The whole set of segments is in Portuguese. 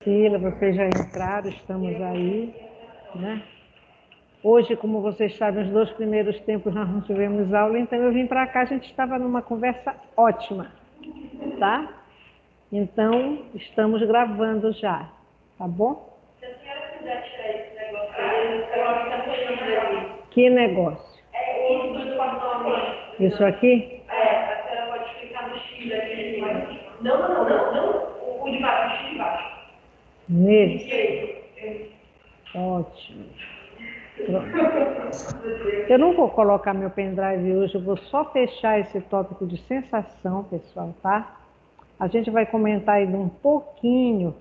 Priscila, vocês já entraram, estamos aí, né? Hoje, como vocês sabem, os 2 primeiros tempos nós não tivemos aula, então eu vim para cá, a gente estava numa conversa ótima, tá? Então, estamos gravando já, tá bom? Se a senhora quiser tirar esse negócio aí, coloque na coxinha. Que negócio? Isso do papel. Isso aqui? A senhora pode explicar no X aqui. Não. O de baixo, o X de baixo. Nesse? Ótimo. Pronto. Eu não vou colocar meu pendrive hoje, eu vou só fechar esse tópico de sensação, pessoal, tá? A gente vai comentar ainda um pouquinho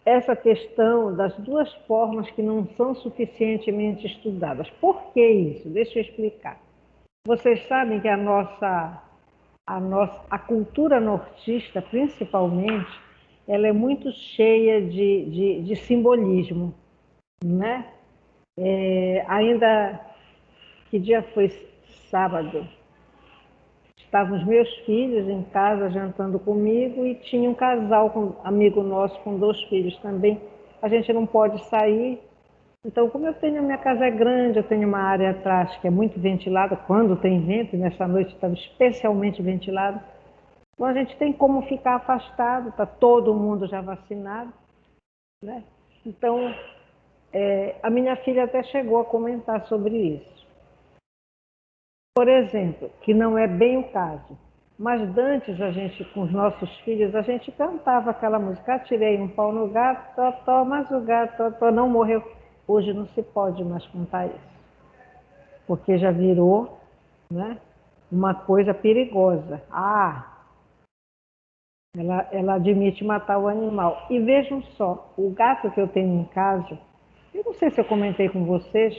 essa questão das duas formas que não são suficientemente estudadas. Por que isso? Deixa eu explicar. Vocês sabem que a cultura nortista, principalmente, ela é muito cheia de simbolismo, né? Ainda, que dia foi? Sábado. Estavam os meus filhos em casa jantando comigo e tinha um casal, amigo nosso, com 2 filhos também. A gente não pode sair. Então, como a minha casa é grande, eu tenho uma área atrás que é muito ventilada, quando tem vento, e nessa noite estava especialmente ventilado. Então, a gente tem como ficar afastado, está todo mundo já vacinado, né? Então, a minha filha até chegou a comentar sobre isso. Por exemplo, que não é bem o caso, mas antes a gente, com os nossos filhos, a gente cantava aquela música, atirei um pau no gato, totó, mas o gato totó não morreu. Hoje não se pode mais cantar isso, porque já virou, né, uma coisa perigosa. Ela admite matar o animal. E vejam só, o gato que eu tenho em casa, eu não sei se eu comentei com vocês,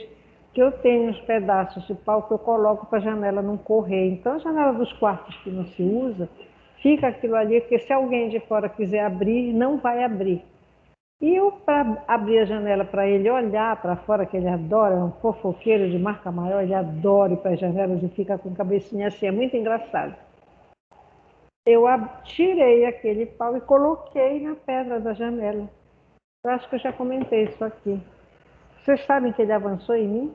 que eu tenho uns pedaços de pau que eu coloco para a janela não correr. Então, a janela dos quartos que não se usa, fica aquilo ali, porque se alguém de fora quiser abrir, não vai abrir. E eu, para abrir a janela para ele olhar para fora, que ele adora, é um fofoqueiro de marca maior, ele adora ir para as janelas e fica com a cabecinha assim, é muito engraçado. Eu tirei aquele pau e coloquei na pedra da janela. Eu acho que eu já comentei isso aqui. Vocês sabem que ele avançou em mim?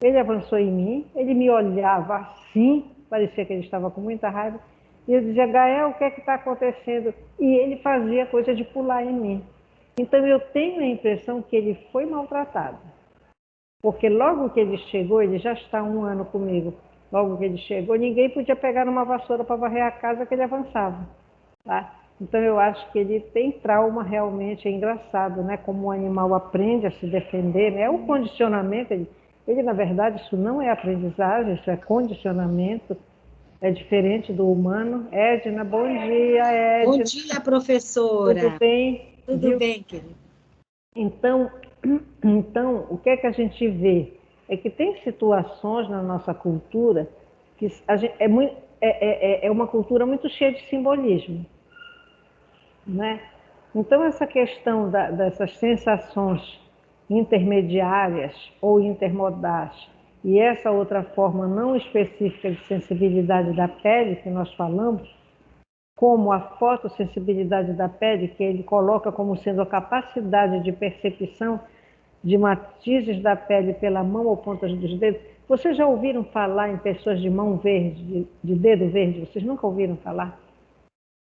Ele avançou em mim, ele me olhava assim, parecia que ele estava com muita raiva, e eu dizia, Gael, o que é que está acontecendo? E ele fazia coisa de pular em mim. Então eu tenho a impressão que ele foi maltratado, porque logo que ele chegou, ele já está há 1 ano comigo, logo que ele chegou, ninguém podia pegar uma vassoura para varrer a casa que ele avançava, tá? Então eu acho que ele tem trauma realmente, é engraçado, né? Como o animal aprende a se defender, né? É o condicionamento, ele na verdade isso não é aprendizagem, isso é condicionamento, é diferente do humano. Edna, bom dia, Bom Edna. dia, Tudo professora. bem? Tudo Viu? bem, querido? Então, o que é que a gente vê? É que tem situações na nossa cultura que é uma cultura muito cheia de simbolismo, né? Então, essa questão dessas sensações intermediárias ou intermodais e essa outra forma não específica de sensibilidade da pele que nós falamos, como a fotossensibilidade da pele, que ele coloca como sendo a capacidade de percepção de matizes da pele pela mão ou pontas dos dedos. Vocês já ouviram falar em pessoas de mão verde, de dedo verde? Vocês nunca ouviram falar?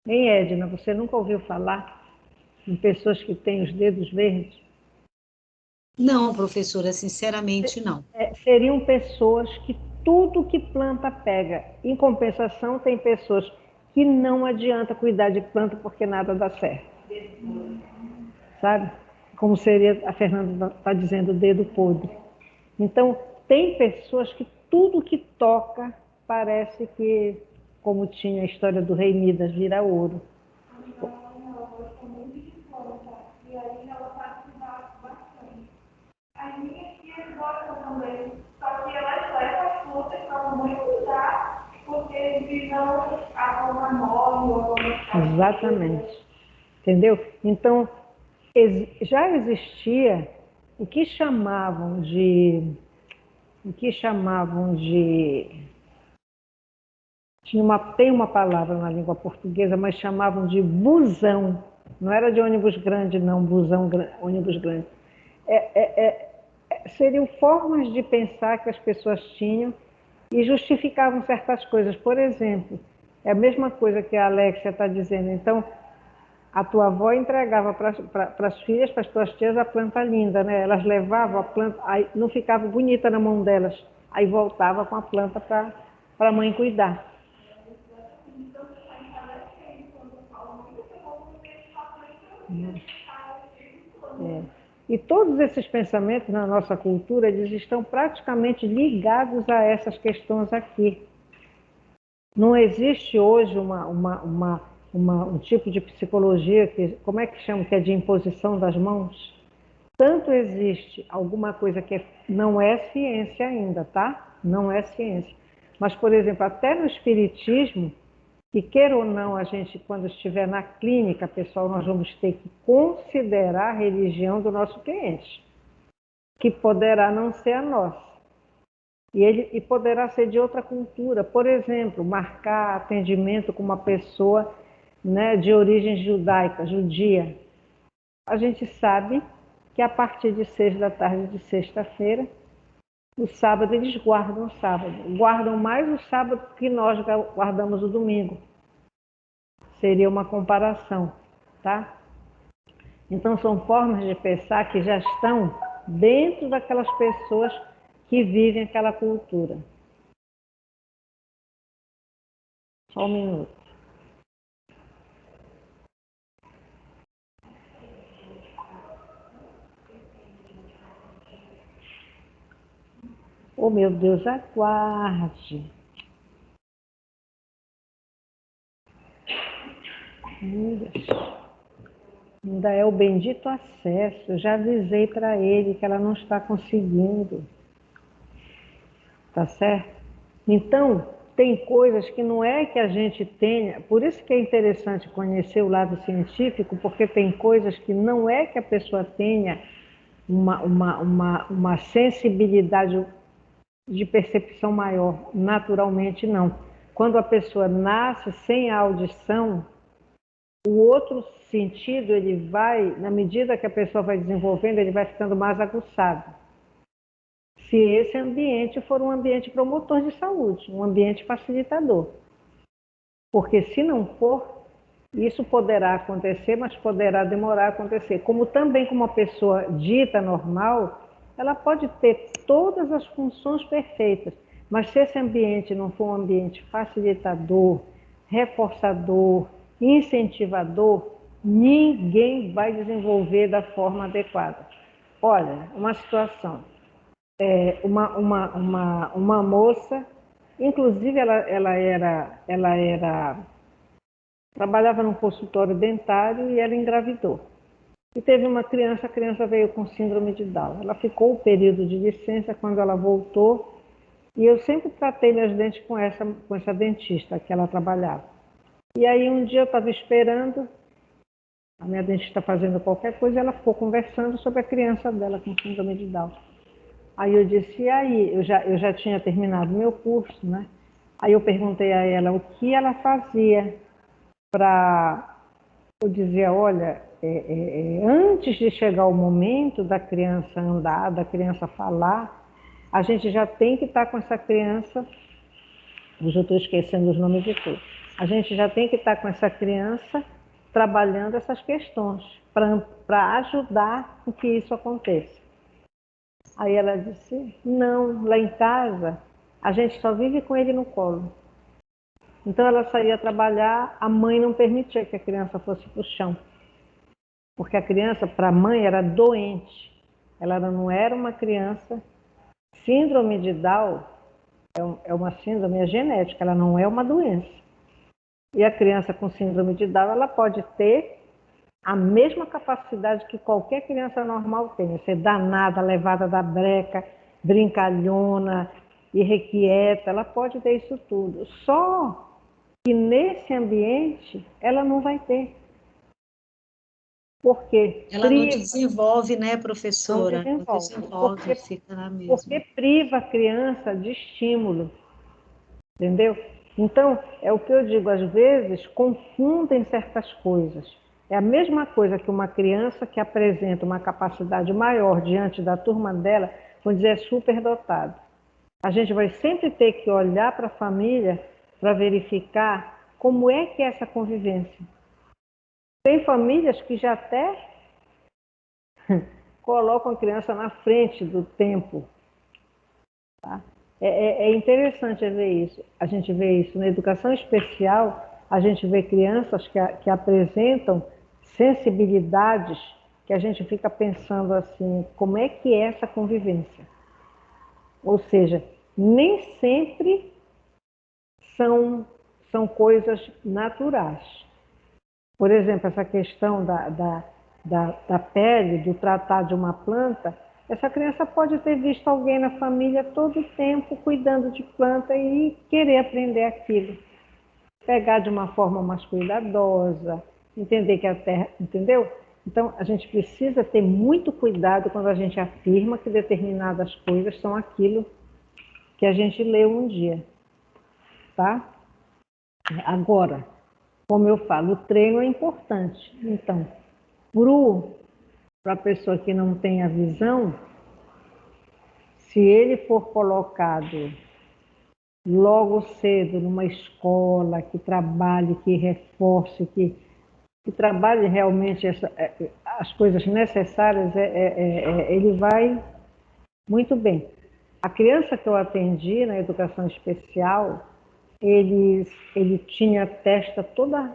Hein, Edna, você nunca ouviu falar em pessoas que têm os dedos verdes? Não, professora, sinceramente não. Seriam pessoas que tudo que planta pega. Em compensação, tem pessoas que não adianta cuidar de planta porque nada dá certo. Sabe? Como seria, a Fernanda está dizendo, dedo podre. Então, tem pessoas que tudo que toca parece que, como tinha a história do rei Midas, vira ouro. E aí ela participa bastante. As minhas filhas gostam também, só que elas levam as frutas para a mãe cuidar, porque visam a forma mole ou a forma. Exatamente. Entendeu? Então, já existia o que chamavam de. O que chamavam de. Tem uma palavra na língua portuguesa, mas chamavam de busão. Não era de ônibus grande, não, busão, ônibus grande. Seriam formas de pensar que as pessoas tinham e justificavam certas coisas. Por exemplo, é a mesma coisa que a Alexia está dizendo. Então, a tua avó entregava para as filhas, para as tuas tias, a planta linda, né? Elas levavam a planta, aí não ficava bonita na mão delas, aí voltava com a planta para a mãe cuidar. É. E todos esses pensamentos na nossa cultura, eles estão praticamente ligados a essas questões aqui. Não existe hoje um tipo de psicologia, como é que chama, que é de imposição das mãos? Tanto existe alguma coisa que não é ciência ainda, tá? Não é ciência. Mas, por exemplo, até no espiritismo, que queira ou não, a gente, quando estiver na clínica, pessoal, nós vamos ter que considerar a religião do nosso cliente, que poderá não ser a nossa. E poderá ser de outra cultura. Por exemplo, marcar atendimento com uma pessoa, né, de origem judaica, judia. A gente sabe que a partir de 6 da tarde de sexta-feira, o sábado eles guardam o sábado. Guardam mais o sábado que nós guardamos o domingo. Seria uma comparação, tá? Então são formas de pensar que já estão dentro daquelas pessoas que vivem aquela cultura. Só um minuto. Oh, meu Deus, aguarde. Ainda é o bendito acesso. Eu já avisei para ele que ela não está conseguindo. Tá certo? Então, tem coisas que não é que a gente tenha, por isso que é interessante conhecer o lado científico, porque tem coisas que não é que a pessoa tenha uma sensibilidade de percepção maior, naturalmente não. Quando a pessoa nasce sem a audição, o outro sentido, ele vai, na medida que a pessoa vai desenvolvendo, ele vai ficando mais aguçado. Se esse ambiente for um ambiente promotor de saúde, um ambiente facilitador. Porque se não for, isso poderá acontecer, mas poderá demorar a acontecer. Como também como uma pessoa dita normal, ela pode ter todas as funções perfeitas, mas se esse ambiente não for um ambiente facilitador, reforçador, incentivador, ninguém vai desenvolver da forma adequada. Olha, uma situação. Uma moça, inclusive trabalhava num consultório dentário e ela engravidou. E teve uma criança, a criança veio com síndrome de Down. Ela ficou o período de licença, quando ela voltou, e eu sempre tratei meus dentes com essa dentista que ela trabalhava. E aí um dia eu estava esperando, a minha dentista fazendo qualquer coisa, ela ficou conversando sobre a criança dela com síndrome de Down. Aí eu disse, e aí? Eu já tinha terminado meu curso, né? Aí eu perguntei a ela o que ela fazia para... Eu dizia, olha, antes de chegar o momento da criança andar, da criança falar, a gente já tem que estar com essa criança, hoje eu estou esquecendo os nomes de tudo, a gente já tem que estar com essa criança trabalhando essas questões, para ajudar com que isso aconteça. Aí ela disse, não, lá em casa a gente só vive com ele no colo. Então ela saía trabalhar, a mãe não permitia que a criança fosse para o chão. Porque a criança, para a mãe, era doente. Ela não era uma criança. Síndrome de Down é uma síndrome genética, ela não é uma doença. E a criança com síndrome de Down, ela pode ter a mesma capacidade que qualquer criança normal tem. Ser danada, levada da breca, brincalhona, irrequieta, ela pode ter isso tudo. Só que nesse ambiente ela não vai ter. Porque ela não desenvolve, né, professora? Não desenvolve, Fica na mesma. porque priva a criança de estímulo, entendeu? Então, é o que eu digo, às vezes confundem certas coisas. É a mesma coisa que uma criança que apresenta uma capacidade maior diante da turma dela, vamos dizer, é superdotado. A gente vai sempre ter que olhar para a família para verificar como é que é essa convivência. Tem famílias que já até colocam a criança na frente do tempo. Tá? É interessante ver isso. A gente vê isso na educação especial, a gente vê crianças que apresentam sensibilidades que a gente fica pensando assim, como é que é essa convivência? Ou seja, nem sempre são coisas naturais. Por exemplo, essa questão da pele, do tratar de uma planta, essa criança pode ter visto alguém na família todo o tempo cuidando de planta e querer aprender aquilo. Pegar de uma forma mais cuidadosa, entender que a terra... Entendeu? Então, a gente precisa ter muito cuidado quando a gente afirma que determinadas coisas são aquilo que a gente leu um dia. Tá? Agora, como eu falo, o treino é importante. Então, para a pessoa que não tem a visão, se ele for colocado logo cedo numa escola que trabalhe, que reforce, que trabalhe realmente as coisas necessárias, ele vai muito bem. A criança que eu atendi na educação especial, ele tinha a testa toda,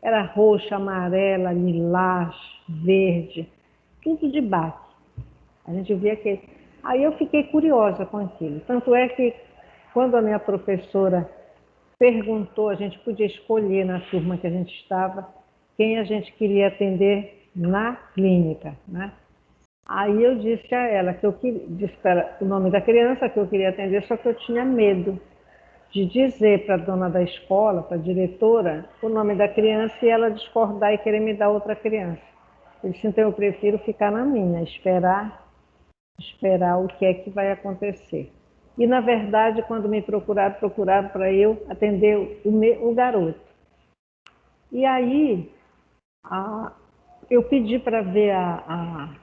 era roxa, amarela, lilás, verde, tudo de baque. A gente via que... Aí eu fiquei curiosa com aquilo. Tanto é que quando a minha professora perguntou, a gente podia escolher na turma que a gente estava, quem a gente queria atender na clínica, né? Aí eu disse a ela que disse para ela o nome da criança que eu queria atender, só que eu tinha medo de dizer para a dona da escola, para a diretora, o nome da criança e ela discordar e querer me dar outra criança. Eu disse, então eu prefiro ficar na minha, esperar o que é que vai acontecer. E, na verdade, quando me procuraram para eu atender o garoto. E aí, eu pedi para ver a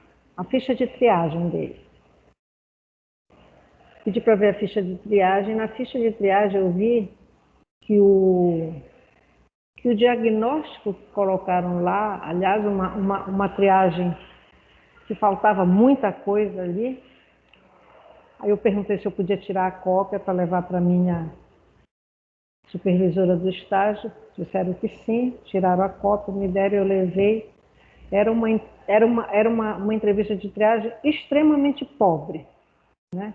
ficha de triagem dele. Pedi para ver a ficha de triagem. Na ficha de triagem eu vi que o diagnóstico que colocaram lá, aliás, uma triagem que faltava muita coisa ali. Aí eu perguntei se eu podia tirar a cópia para levar para a minha supervisora do estágio. Disseram que sim, tiraram a cópia, me deram, eu levei. Era uma entrevista de triagem extremamente pobre, né?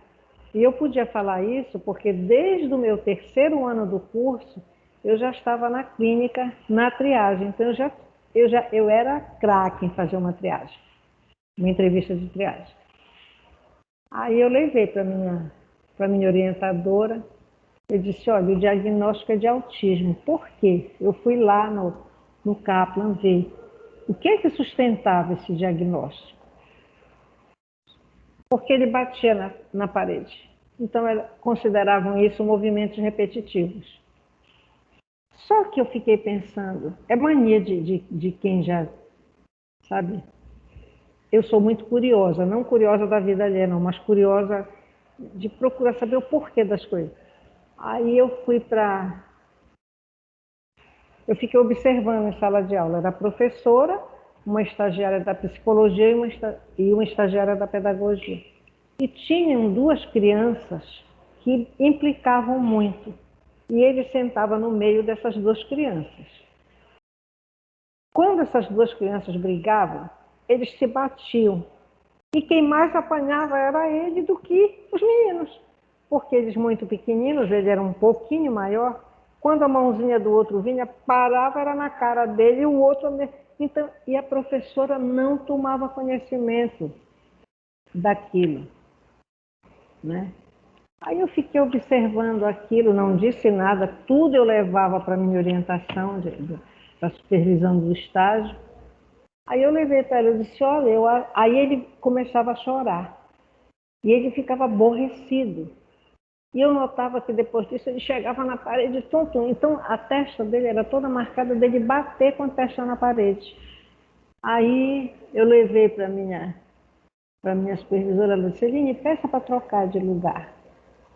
E eu podia falar isso porque desde o meu terceiro ano do curso, eu já estava na clínica, na triagem. Então eu era craque em fazer uma triagem, uma entrevista de triagem. Aí eu levei para minha orientadora, eu disse, olha, o diagnóstico é de autismo. Por quê? Eu fui lá no Kaplan ver o que é que sustentava esse diagnóstico. Porque ele batia na parede. Então, consideravam isso movimentos repetitivos. Só que eu fiquei pensando, é mania de quem já, sabe? Eu sou muito curiosa, não curiosa da vida alheia, não, mas curiosa de procurar saber o porquê das coisas. Aí eu fiquei observando em sala de aula. Era a professora, uma estagiária da psicologia e uma estagiária da pedagogia. E tinham duas crianças que implicavam muito. E ele sentava no meio dessas duas crianças. Quando essas duas crianças brigavam, eles se batiam. E quem mais apanhava era ele do que os meninos. Porque eles muito pequeninos, ele era um pouquinho maior. Quando a mãozinha do outro vinha, parava, era na cara dele e o outro... Então, e a professora não tomava conhecimento daquilo, né? Aí eu fiquei observando aquilo, não disse nada, tudo eu levava para a minha orientação, para a supervisão do estágio. Aí eu levei para ele, eu disse, olha, aí ele começava a chorar. E ele ficava aborrecido. E eu notava que depois disso ele chegava na parede tonto. Então a testa dele era toda marcada dele bater com a testa na parede. Aí eu levei para minha supervisora, ela disse, Eline, peça para trocar de lugar.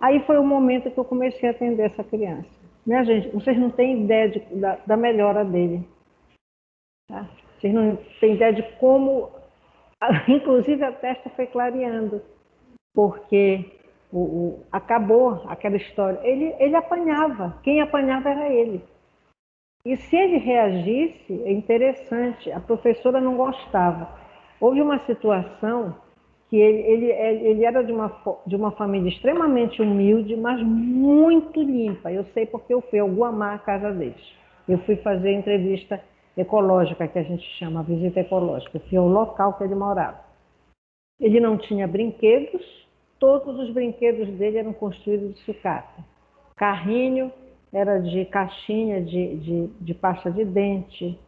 Aí foi o momento que eu comecei a atender essa criança. Minha gente, vocês não têm ideia da melhora dele. Tá? Vocês não têm ideia de como, inclusive a testa foi clareando, porque acabou aquela história. Ele apanhava, quem apanhava era ele. E se ele reagisse, é interessante, a professora não gostava. Houve uma situação que ele era de uma família extremamente humilde, mas muito limpa. Eu sei porque eu fui ao Guamá, a casa deles. Eu fui fazer entrevista ecológica, que a gente chama, visita ecológica. Eu fui ao local que ele morava. Ele não tinha brinquedos, todos os brinquedos dele eram construídos de sucata. Carrinho era de caixinha de pasta de dente,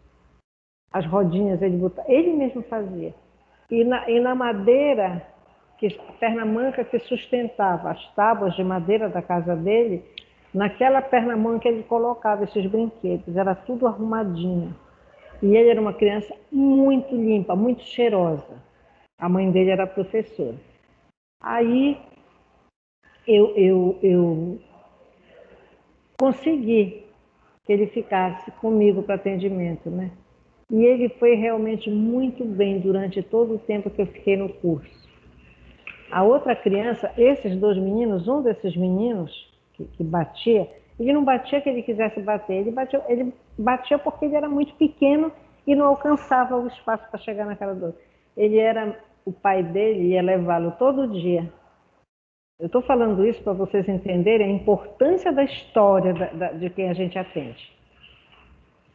as rodinhas ele mesmo fazia. E na madeira, a perna manca que sustentava as tábuas de madeira da casa dele, naquela perna manca ele colocava esses brinquedos, era tudo arrumadinho. E ele era uma criança muito limpa, muito cheirosa. A mãe dele era professora. Aí eu consegui que ele ficasse comigo para atendimento, né? E ele foi realmente muito bem durante todo o tempo que eu fiquei no curso. A outra criança, esses dois meninos, um desses meninos que batia, ele não batia que ele quisesse bater, ele batia porque ele era muito pequeno e não alcançava o espaço para chegar na cara do outro. O pai dele ia levá-lo todo dia. Eu estou falando isso para vocês entenderem a importância da história de quem a gente atende.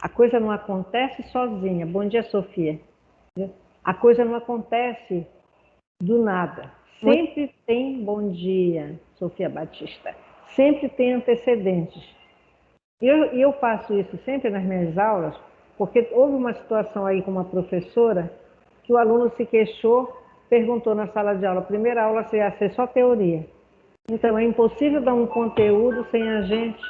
A coisa não acontece sozinha. Bom dia, Sofia. A coisa não acontece do nada. Sempre tem bom dia, Sofia Batista. Sempre tem antecedentes. E eu faço isso sempre nas minhas aulas, porque houve uma situação aí com uma professora que o aluno se queixou, perguntou na sala de aula, a primeira aula ia ser só teoria. Então é impossível dar um conteúdo sem a gente.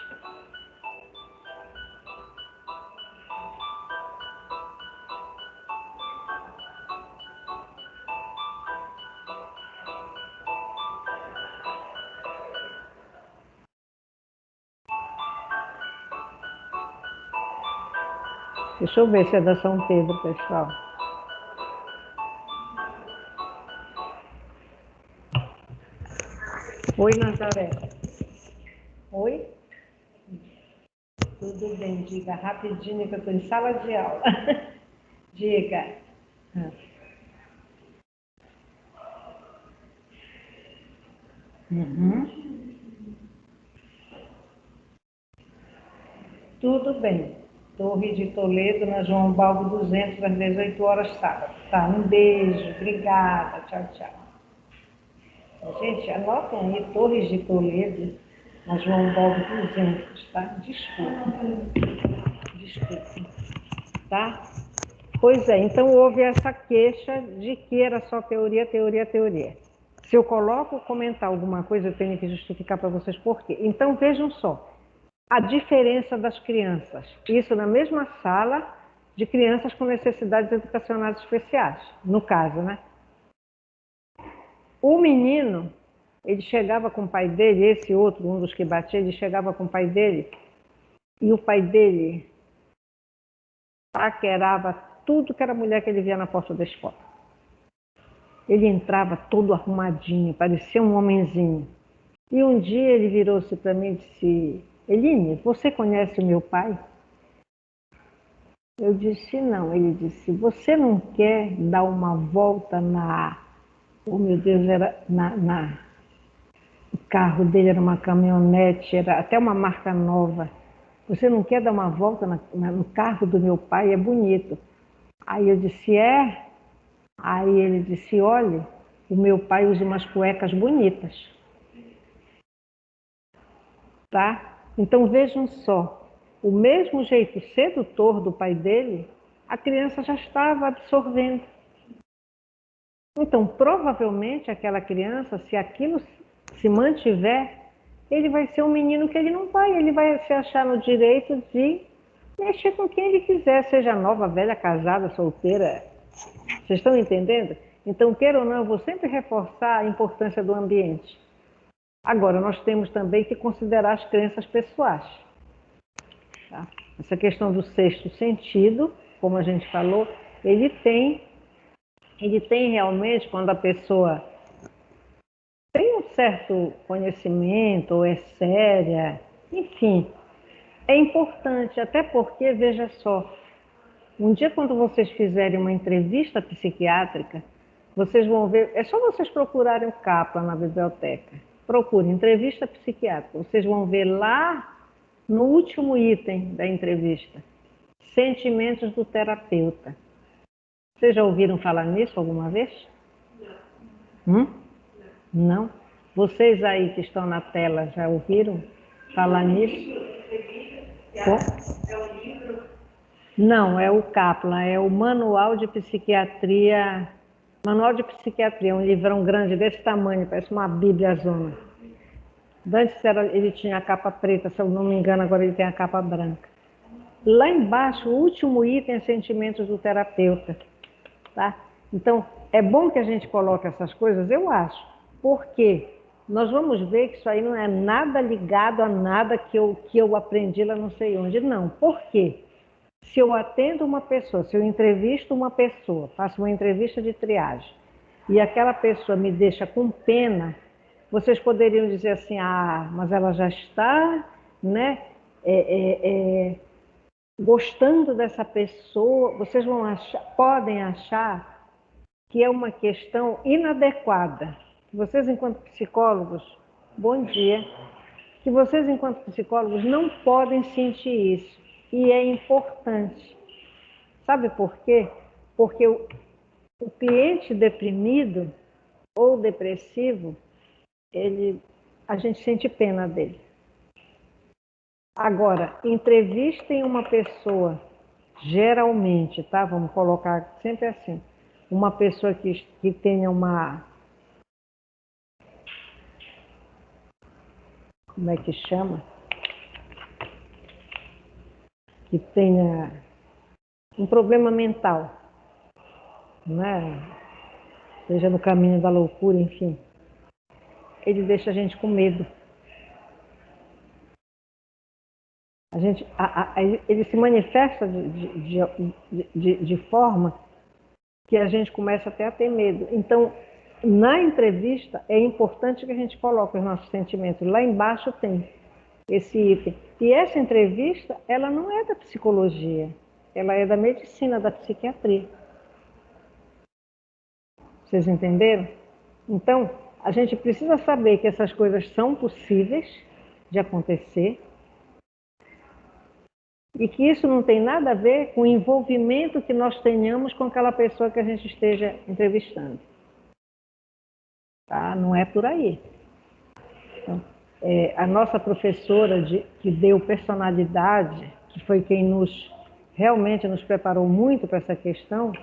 Deixa eu ver se é da São Pedro, pessoal. Oi, Nazaré. Oi? Tudo bem, diga rapidinho que eu estou em sala de aula. Diga. Uhum. Tudo bem. Torre de Toledo, na João Balbo 200, às 18 horas, sábado. Tá, um beijo, obrigada, tchau, tchau. Gente, anotem aí, Torres de Toledo, na João Balbo 200, tá? Desculpa, tá? Pois é, então houve essa queixa de que era só teoria, teoria, teoria. Se eu coloco comentar alguma coisa, eu tenho que justificar para vocês por quê. Então vejam só, a diferença das crianças. Isso na mesma sala de crianças com necessidades educacionais especiais, no caso, né? O menino, ele chegava com o pai dele, esse outro, um dos que batia, ele chegava com o pai dele, e o pai dele paquerava tudo que era mulher que ele via na porta da escola. Ele entrava todo arrumadinho, parecia um homenzinho. E um dia ele virou-se para mim e disse, Eline, você conhece o meu pai? Eu disse, não. Ele disse, você não quer dar uma volta oh meu Deus, o carro dele era uma caminhonete, era até uma marca nova. Você não quer dar uma volta no carro do meu pai? É bonito. Aí eu disse, é? Aí ele disse, olha, o meu pai usa umas cuecas bonitas. Tá? Então vejam só, o mesmo jeito sedutor do pai dele, a criança já estava absorvendo. Então, provavelmente, aquela criança, se aquilo se mantiver, ele vai ser um menino que ele vai se achar no direito de mexer com quem ele quiser, seja nova, velha, casada, solteira, Vocês estão entendendo? Então, queira ou não, eu vou sempre reforçar a importância do ambiente. Agora, nós temos também que considerar as crenças pessoais. Tá? Essa questão do sexto sentido, como a gente falou, ele tem realmente, quando a pessoa tem um certo conhecimento, ou é séria, enfim, é importante, até porque, veja só, um dia quando vocês fizerem uma entrevista psiquiátrica, vocês vão ver, é só vocês procurarem o Kaplan na biblioteca, procurem entrevista psiquiátrica, vocês vão ver lá no último item da entrevista, sentimentos do terapeuta. Vocês já ouviram falar nisso alguma vez? Não? Vocês aí que estão na tela já ouviram falar nisso? Não, é o Kaplan, é o Manual de Psiquiatria. Manual de Psiquiatria, um livrão grande desse tamanho, parece uma bíblia zona. Antes ele tinha a capa preta, se eu não me engano, agora ele tem a capa branca. Lá embaixo, o último item é sentimentos do terapeuta. Tá? Então, é bom que a gente coloque essas coisas, eu acho, porque nós vamos ver que isso aí não é nada ligado a nada que eu aprendi lá não sei onde. Não, por quê? Se eu atendo uma pessoa, se eu entrevisto uma pessoa, faço uma entrevista de triagem, e aquela pessoa me deixa com pena, vocês poderiam dizer assim, mas ela já está, né, gostando dessa pessoa, vocês podem achar que é uma questão inadequada. Vocês, enquanto psicólogos, bom dia, que vocês, enquanto psicólogos, não podem sentir isso. E é importante. Sabe por quê? Porque o cliente deprimido ou depressivo, a gente sente pena dele. Agora, entrevistem uma pessoa, geralmente, tá? Vamos colocar sempre assim, uma pessoa que tenha uma... Como é que chama? Que tenha um problema mental, né? Seja no caminho da loucura, enfim. Ele deixa a gente com medo. Ele se manifesta de forma que a gente começa até a ter medo. Então, na entrevista, é importante que a gente coloque os nossos sentimentos. Lá embaixo tem esse item. E essa entrevista, ela não é da psicologia, ela é da medicina, da psiquiatria. Vocês entenderam? Então, a gente precisa saber que essas coisas são possíveis de acontecer e que isso não tem nada a ver com o envolvimento que nós tenhamos com aquela pessoa que a gente esteja entrevistando. Tá? Não é por aí. Então, a nossa professora que deu personalidade, que foi quem realmente nos preparou muito para essa questão,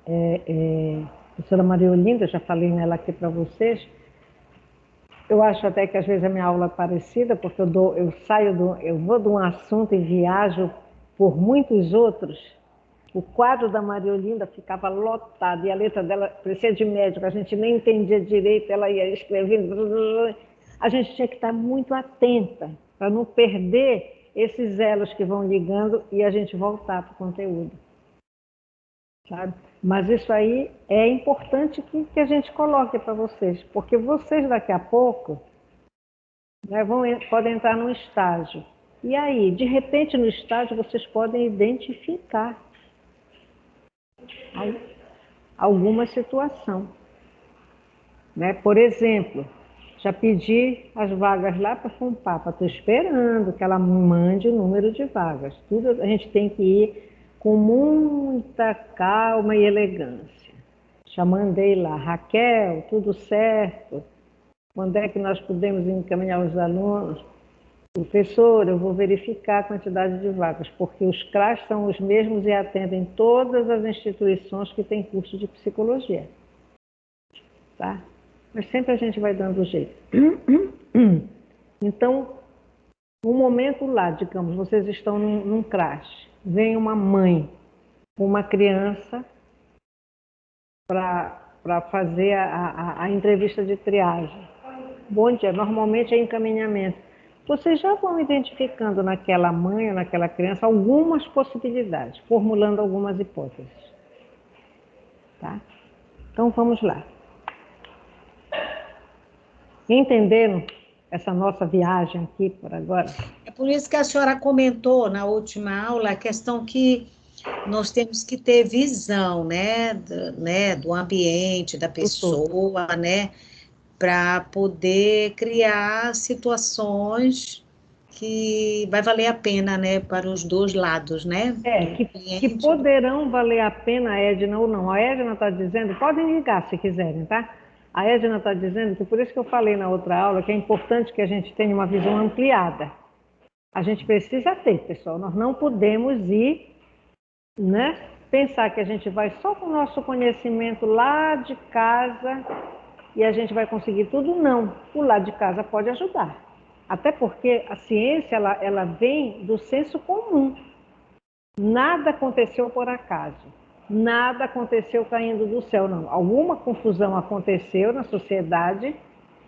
a professora Maria Olinda, já falei nela aqui para vocês. Eu acho até que às vezes a minha aula é parecida, porque eu vou de um assunto e viajo por muitos outros. O quadro da Maria Olinda ficava lotado e a letra dela parecia de médico, a gente nem entendia direito, ela ia escrevendo. A gente tinha que estar muito atenta para não perder esses elos que vão ligando e a gente voltar para o conteúdo. Sabe? Mas isso aí é importante que a gente coloque para vocês, porque vocês daqui a pouco, né, podem entrar num estágio. E aí, de repente, no estágio, vocês podem identificar alguma situação. Né? Por exemplo, já pedi as vagas lá para a FUNPAPA, estou esperando que ela mande o número de vagas. Tudo a gente tem que ir com muita calma e elegância. Já mandei lá, Raquel, tudo certo? Quando é que nós podemos encaminhar os alunos? Professor, eu vou verificar a quantidade de vagas, porque os CRAs são os mesmos e atendem todas as instituições que têm curso de psicologia. Tá? Mas sempre a gente vai dando jeito. Então, um momento lá, digamos, vocês estão num CRAS, vem uma mãe uma criança para fazer a entrevista de triagem. Bom dia, normalmente é encaminhamento. Vocês já vão identificando naquela mãe ou naquela criança algumas possibilidades, formulando algumas hipóteses. Tá? Então vamos lá. Entenderam essa nossa viagem aqui por agora? É por isso que a senhora comentou na última aula a questão que nós temos que ter visão, do ambiente, da pessoa, né, para poder criar situações que vai valer a pena, né, para os dois lados, né, do Que cliente. poderão valer a pena, a Edna ou não. A Edna está dizendo, podem ligar se quiserem, tá? A Edna está dizendo que, por isso que eu falei na outra aula, que é importante que a gente tenha uma visão ampliada. A gente precisa ter, pessoal. Nós não podemos ir, né, pensar que a gente vai só com o nosso conhecimento lá de casa e a gente vai conseguir tudo. Não. O lado de casa pode ajudar. Até porque a ciência, ela vem do senso comum. Nada aconteceu por acaso. Nada aconteceu caindo do céu, não. Alguma confusão aconteceu na sociedade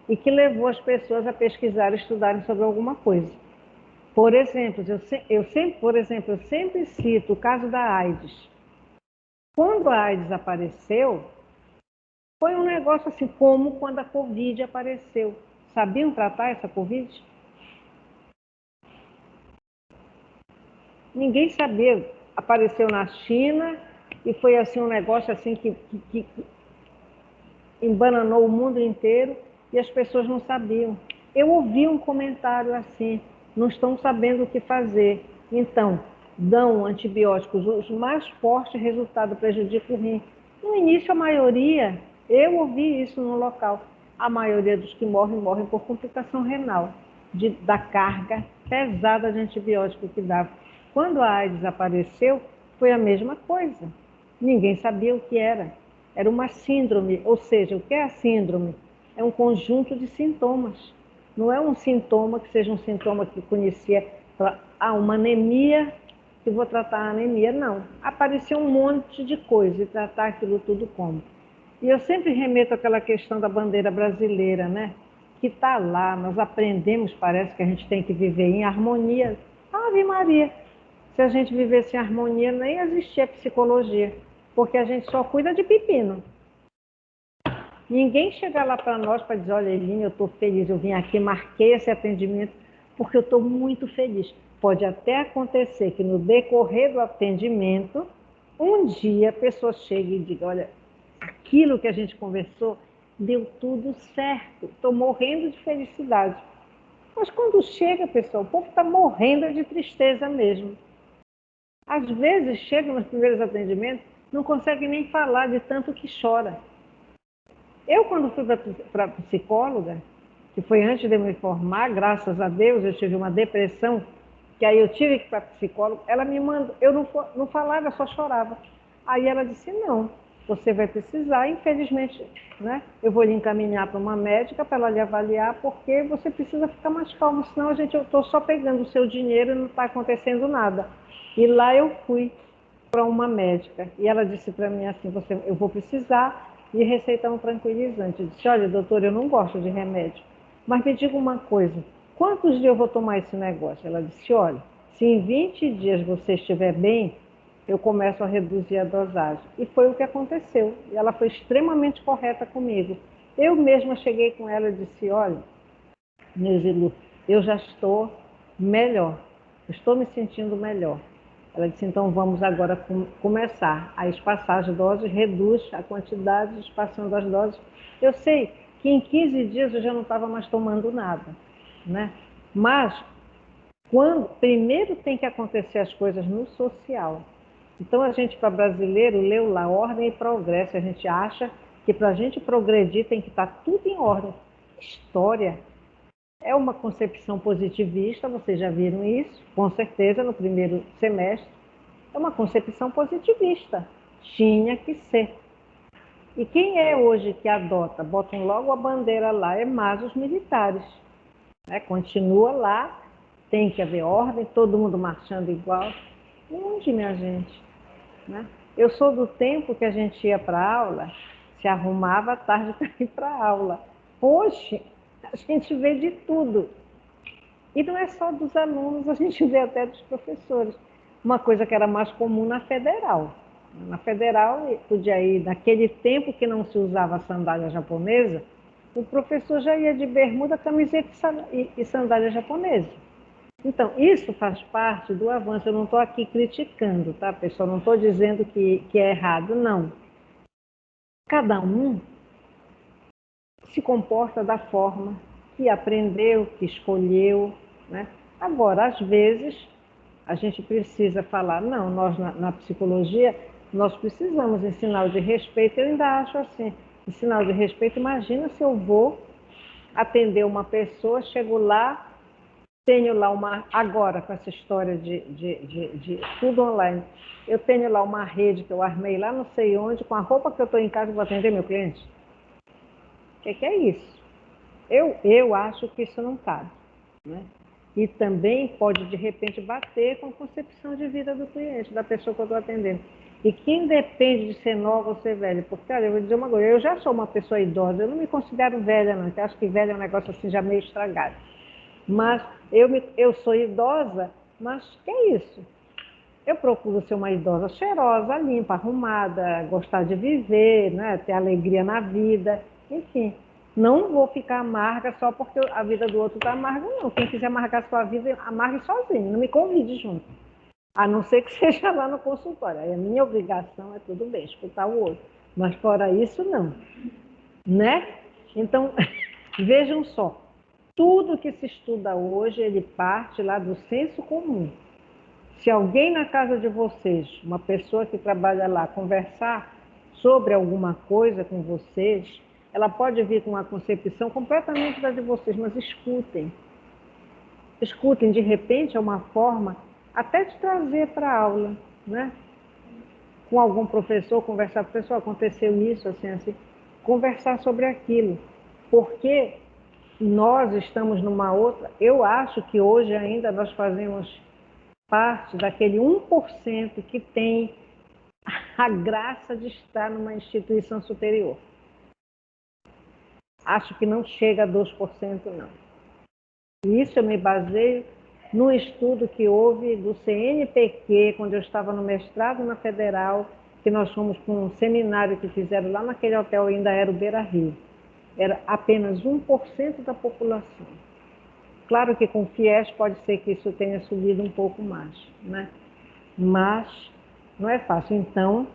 e que levou as pessoas a pesquisar e estudarem sobre alguma coisa. Por exemplo, eu sempre cito o caso da AIDS. Quando a AIDS apareceu, foi um negócio assim, como quando a Covid apareceu. Sabiam tratar essa Covid? Ninguém sabia. Apareceu na China e foi assim um negócio assim que embananou o mundo inteiro e as pessoas não sabiam. Eu ouvi um comentário assim, não estão sabendo o que fazer. Então, dão antibióticos, os mais fortes, resultado prejudica o rim. No início, a maioria, eu ouvi isso no local, a maioria dos que morrem por complicação renal, da carga pesada de antibiótico que dava. Quando a AIDS apareceu, foi a mesma coisa. Ninguém sabia o que era. Era uma síndrome, ou seja, o que é a síndrome? É um conjunto de sintomas. Não é um sintoma que seja um sintoma que conhecia, uma anemia, que vou tratar a anemia. Não. Apareceu um monte de coisa e tratar aquilo tudo como. E eu sempre remeto àquela questão da bandeira brasileira, né? Que está lá, nós aprendemos, parece que a gente tem que viver em harmonia. Ave Maria! Se a gente vivesse em harmonia, nem existia psicologia, porque a gente só cuida de pepino. Ninguém chega lá para nós para dizer, olha, Eline, eu estou feliz, eu vim aqui, marquei esse atendimento, porque eu estou muito feliz. Pode até acontecer que no decorrer do atendimento, um dia a pessoa chegue e diga, olha, aquilo que a gente conversou deu tudo certo, estou morrendo de felicidade. Mas quando chega, pessoal, o povo está morrendo de tristeza mesmo. Às vezes, chega nos primeiros atendimentos, não consegue nem falar de tanto que chora. Eu, quando fui para psicóloga, que foi antes de eu me formar, graças a Deus, eu tive uma depressão, que aí eu tive que ir para psicóloga, ela me mandou, eu não falava, eu só chorava. Aí ela disse, não, você vai precisar, infelizmente, né? Eu vou lhe encaminhar para uma médica para ela lhe avaliar, porque você precisa ficar mais calmo, senão eu estou só pegando o seu dinheiro e não está acontecendo nada. E lá eu fui para uma médica, e ela disse para mim assim, eu vou precisar de receitar um tranquilizante. Eu disse, olha, doutora, eu não gosto de remédio, mas me diga uma coisa, quantos dias eu vou tomar esse negócio? Ela disse, olha, se em 20 dias você estiver bem, eu começo a reduzir a dosagem. E foi o que aconteceu. E ela foi extremamente correta comigo. Eu mesma cheguei com ela e disse, olha, Neuzilu, eu já estou melhor, estou me sentindo melhor. Ela disse, então vamos agora começar a espaçar as doses, reduz a quantidade, espaçando as doses. Eu sei que em 15 dias eu já não estava mais tomando nada, né? Mas, primeiro tem que acontecer as coisas no social. Então a gente, para brasileiro, leu lá ordem e progresso. A gente acha que para a gente progredir tem que estar tudo em ordem. História é uma concepção positivista, vocês já viram isso, com certeza, no primeiro semestre. É uma concepção positivista. Tinha que ser. E quem é hoje que adota? Botam logo a bandeira lá, é mais os militares. Continua lá, tem que haver ordem, todo mundo marchando igual. Onde, minha gente? Né? Eu sou do tempo que a gente ia para a aula, se arrumava à tarde para ir para a aula. Hoje, a gente vê de tudo. E não é só dos alunos, a gente vê até dos professores. Uma coisa que era mais comum na federal. Na federal, podia ir, naquele tempo que não se usava sandália japonesa, o professor já ia de bermuda, camiseta e sandália japonesa. Então, isso faz parte do avanço. Eu não estou aqui criticando, tá, pessoal? Não estou dizendo que é errado, não. Cada um se comporta da forma que aprendeu, que escolheu, né? Agora, às vezes, a gente precisa falar, não, nós na psicologia, nós precisamos em sinal de respeito, eu ainda acho assim, em sinal de respeito, imagina se eu vou atender uma pessoa, chego lá, tenho lá agora com essa história de tudo online, eu tenho lá uma rede que eu armei lá não sei onde, com a roupa que eu estou em casa, eu vou atender meu cliente? O que é isso? Eu acho que isso não cabe, né? E também pode, de repente, bater com a concepção de vida do cliente, da pessoa que eu estou atendendo. E que independe de ser nova ou ser velha, porque, olha, eu vou dizer uma coisa, eu já sou uma pessoa idosa, eu não me considero velha, não, eu acho que velha é um negócio assim já meio estragado. Mas eu sou idosa, mas que é isso? Eu procuro ser uma idosa cheirosa, limpa, arrumada, gostar de viver, né? Ter alegria na vida, enfim. Não vou ficar amarga só porque a vida do outro está amarga, não. Quem quiser amargar a sua vida, amargue sozinho, não me convide junto. A não ser que seja lá no consultório. Aí a minha obrigação é tudo bem, escutar o outro. Mas fora isso, não. Né? Então, vejam só, tudo que se estuda hoje, ele parte lá do senso comum. Se alguém na casa de vocês, uma pessoa que trabalha lá, conversar sobre alguma coisa com vocês, ela pode vir com uma concepção completamente da de vocês, mas escutem. Escutem, de repente, é uma forma até de trazer para a aula, né? Com algum professor, conversar, professor, aconteceu isso, assim, assim, conversar sobre aquilo. Porque nós estamos numa outra, eu acho que hoje ainda nós fazemos parte daquele 1% que tem a graça de estar numa instituição superior. Acho que não chega a 2%, não. E isso eu me baseio no estudo que houve do CNPq, quando eu estava no mestrado na Federal, que nós fomos para um seminário que fizeram lá naquele hotel, ainda era o Beira Rio. Era apenas 1% da população. Claro que com FIES pode ser que isso tenha subido um pouco mais, né? Mas não é fácil. Então,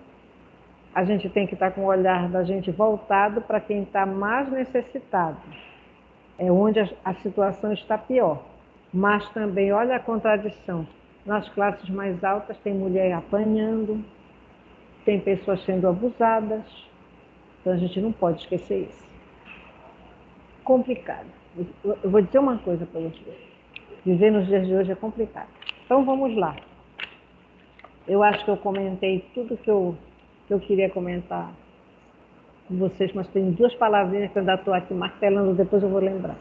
a gente tem que estar com o olhar da gente voltado para quem está mais necessitado. É onde a situação está pior. Mas também, olha a contradição. Nas classes mais altas tem mulher apanhando, tem pessoas sendo abusadas. Então a gente não pode esquecer isso. Complicado. Eu vou dizer uma coisa para você. Viver nos dias de hoje é complicado. Então vamos lá. Eu acho que eu comentei tudo que eu queria comentar com vocês, mas tem duas palavrinhas que eu ainda estou aqui martelando, depois eu vou lembrar.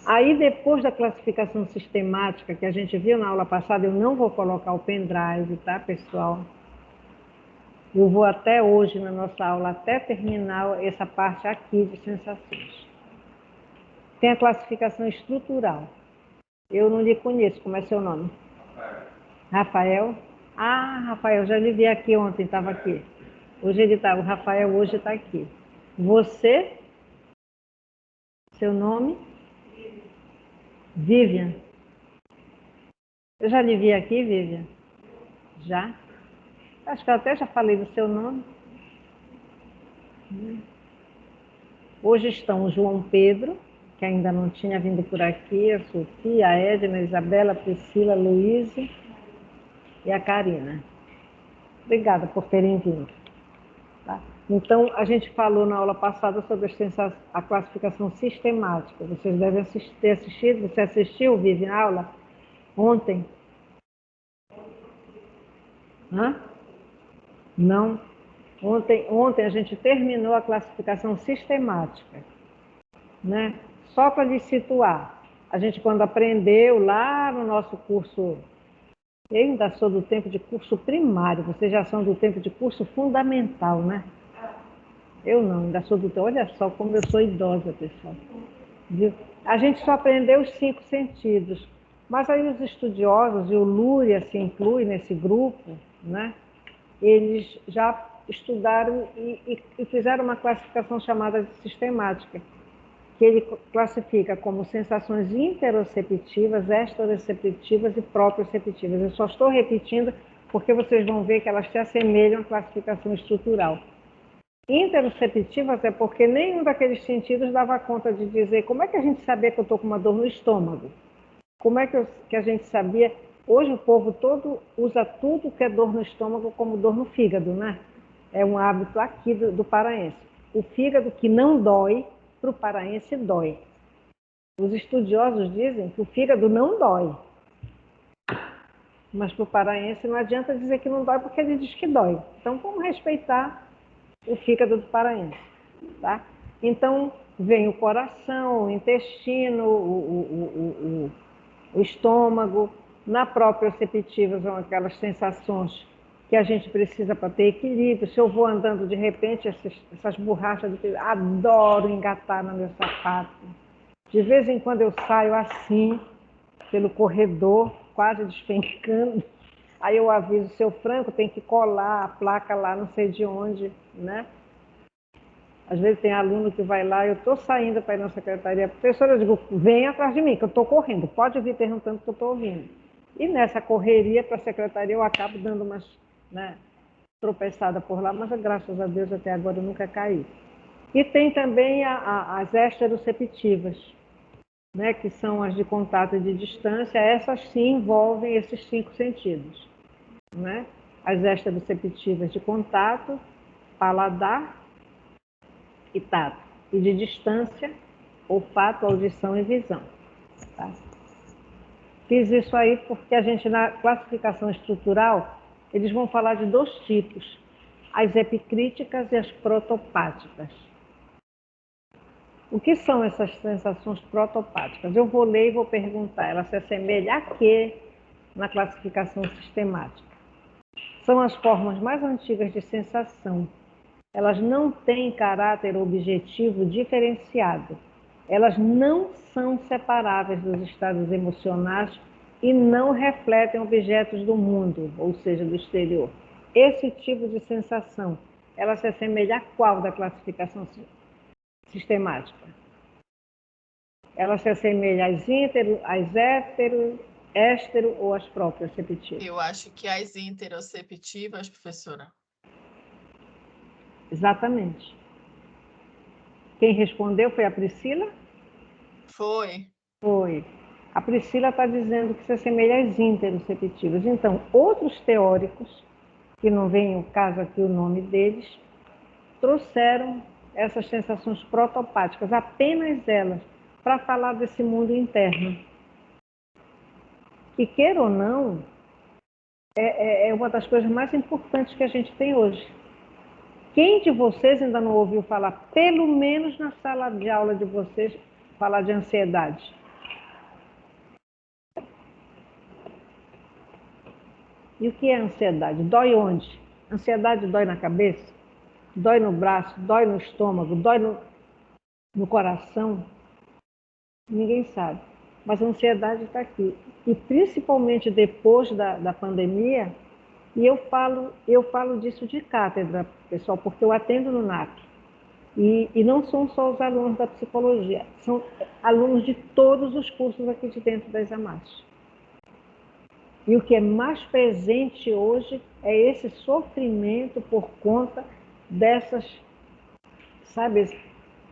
Aí, depois da classificação sistemática que a gente viu na aula passada, eu não vou colocar o pendrive, tá, pessoal? Eu vou até hoje, na nossa aula, até terminar essa parte aqui de sensações. Tem a classificação estrutural. Eu não lhe conheço, como é seu nome? Rafael? Ah, Rafael, já lhe vi aqui ontem, estava aqui. Hoje ele está, o Rafael hoje está aqui. Você? Seu nome? Vivian. Eu já lhe vi aqui, Vivian? Já? Acho que eu até já falei do seu nome. Hoje estão o João Pedro, que ainda não tinha vindo por aqui, a Sofia, a Edna, a Isabela, a Priscila, a Luísa e a Karina. Obrigada por terem vindo. Tá? Então, a gente falou na aula passada sobre a classificação sistemática. Vocês devem ter assistido. Você assistiu, Vivi, na aula? Ontem? Hã? Não? Ontem a gente terminou a classificação sistemática, né? Só para lhe situar. A gente, quando aprendeu lá no nosso curso Eu ainda sou do tempo de curso primário, vocês já são do tempo de curso fundamental, né? Eu não, ainda sou do tempo. Olha só como eu sou idosa, pessoal. Viu? A gente só aprendeu os 5 sentidos, mas aí os estudiosos, e o Luria se inclui nesse grupo, né? Eles já estudaram e fizeram uma classificação chamada de sistemática, que ele classifica como sensações interoceptivas, exteroceptivas e proprioceptivas. Eu só estou repetindo porque vocês vão ver que elas se assemelham à classificação estrutural. Interoceptivas é porque nenhum daqueles sentidos dava conta de dizer como é que a gente sabia que eu estou com uma dor no estômago. Como é que a gente sabia? Hoje o povo todo usa tudo que é dor no estômago como dor no fígado, né? É um hábito aqui do paraense. O fígado que não dói, para o paraense dói. Os estudiosos dizem que o fígado não dói. Mas para o paraense não adianta dizer que não dói porque ele diz que dói. Então vamos respeitar o fígado do paraense, tá? Então vem o coração, o intestino, o estômago. Na proprioceptiva são aquelas sensações que a gente precisa para ter equilíbrio. Se eu vou andando de repente, essas borrachas, adoro engatar no meu sapato. De vez em quando eu saio assim, pelo corredor, quase despencando. Aí eu aviso, seu Franco, tem que colar a placa lá, não sei de onde, né? Às vezes tem aluno que vai lá, eu estou saindo para ir na secretaria. Professora, eu digo, vem atrás de mim, que eu estou correndo. Pode vir perguntando que eu estou ouvindo. E nessa correria para a secretaria eu acabo dando umas, né, tropeçada por lá, mas graças a Deus até agora eu nunca caí. E tem também as exteroceptivas, né, que são as de contato e de distância. Essas sim envolvem esses 5 sentidos, né? As exteroceptivas de contato, paladar e tato. E de distância, olfato, audição e visão. Tá? Fiz isso aí porque a gente, na classificação estrutural, eles vão falar de 2 tipos, as epicríticas e as protopáticas. O que são essas sensações protopáticas? Eu vou ler e vou perguntar, ela se assemelha a quê na classificação sistemática? São as formas mais antigas de sensação. Elas não têm caráter objetivo diferenciado. Elas não são separáveis dos estados emocionais e não refletem objetos do mundo, ou seja, do exterior. Esse tipo de sensação, ela se assemelha a qual da classificação sistemática? Ela se assemelha às hétero ou às proprioceptivas? Eu acho que as interoceptivas, professora. Exatamente. Quem respondeu foi a Priscila? Foi. Foi. A Priscila está dizendo que se assemelha às interoceptivas. Então, outros teóricos, que não vem ao caso aqui o nome deles, trouxeram essas sensações protopáticas, apenas elas, para falar desse mundo interno. Que, queira ou não, é uma das coisas mais importantes que a gente tem hoje. Quem de vocês ainda não ouviu falar, pelo menos na sala de aula de vocês, falar de ansiedade? E o que é ansiedade? Dói onde? Ansiedade dói na cabeça? Dói no braço? Dói no estômago? Dói no coração? Ninguém sabe. Mas a ansiedade está aqui. E principalmente depois da pandemia, e eu falo disso de cátedra, pessoal, porque eu atendo no NAP. E não são só os alunos da psicologia, são alunos de todos os cursos aqui de dentro das AMAS. E o que é mais presente hoje é esse sofrimento por conta dessas, sabe,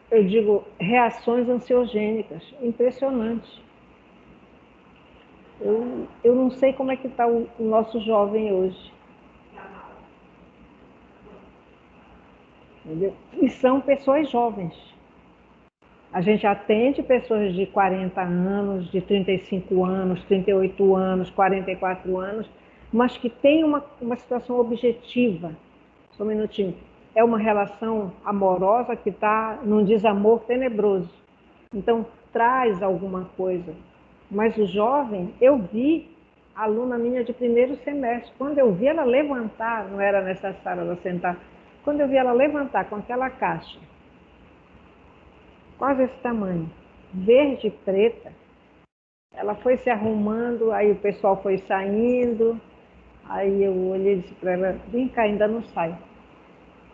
eu digo, reações ansiogênicas, impressionantes. Eu não sei como é que está o nosso jovem hoje. Entendeu? E são pessoas jovens. A gente atende pessoas de 40 anos, de 35 anos, 38 anos, 44 anos, mas que têm uma situação objetiva. Só um minutinho. É uma relação amorosa que está num desamor tenebroso. Então, traz alguma coisa. Mas o jovem, eu vi aluna minha de primeiro semestre. Quando eu vi ela levantar, não era necessário ela sentar, quando eu vi ela levantar com aquela caixa, quase esse tamanho, verde e preta, ela foi se arrumando, aí o pessoal foi saindo, aí eu olhei e disse para ela, vem cá, ainda não sai.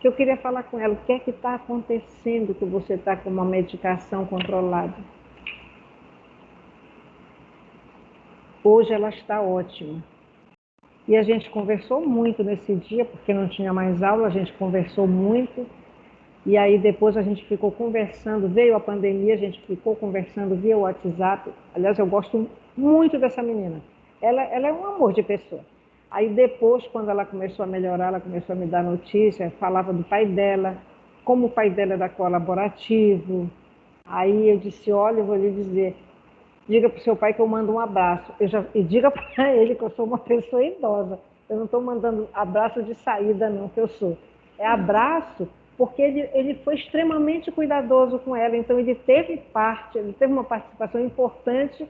Que eu queria falar com ela, o que é que está acontecendo que você está com uma medicação controlada? Hoje ela está ótima. E a gente conversou muito nesse dia, porque não tinha mais aula, a gente conversou muito. E aí depois a gente ficou conversando, veio a pandemia, a gente ficou conversando via WhatsApp. Aliás, eu gosto muito dessa menina. Ela é um amor de pessoa. Aí depois, quando ela começou a melhorar, ela começou a me dar notícia, falava do pai dela, como o pai dela era colaborativo. Aí eu disse, olha, eu vou lhe dizer, diga para o seu pai que eu mando um abraço. E diga para ele que eu sou uma pessoa idosa. Eu não estou mandando abraço de saída, não, que eu sou. É abraço porque ele foi extremamente cuidadoso com ela. Então, ele teve uma participação importante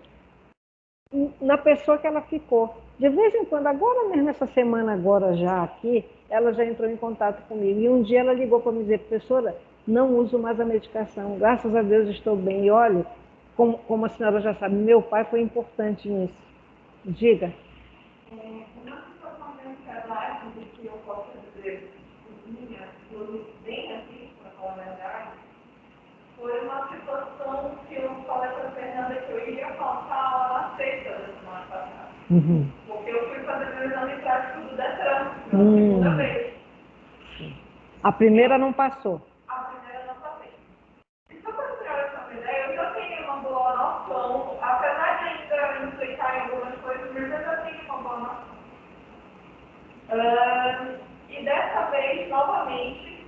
na pessoa que ela ficou. De vez em quando, agora mesmo, essa semana agora já aqui, ela já entrou em contato comigo. E um dia ela ligou para me dizer, professora, não uso mais a medicação. Graças a Deus estou bem. E olha, como a senhora já sabe, meu pai foi importante nisso. Diga. Uma situação dentro da live que eu posso dizer, minha, eu bem aqui, para falar a verdade, foi uma situação que eu falei para a Fernanda que eu iria faltar aula na sexta da semana passada. Porque eu fui fazer meu exame prático do DETRAN, pela segunda vez. A primeira não passou. A primeira não passei. E só para tirar essa ideia, eu já tenho uma boa noção, apesar de ainda implicar em algumas coisas, mas eu já tenho uma boa noção. E dessa vez, novamente,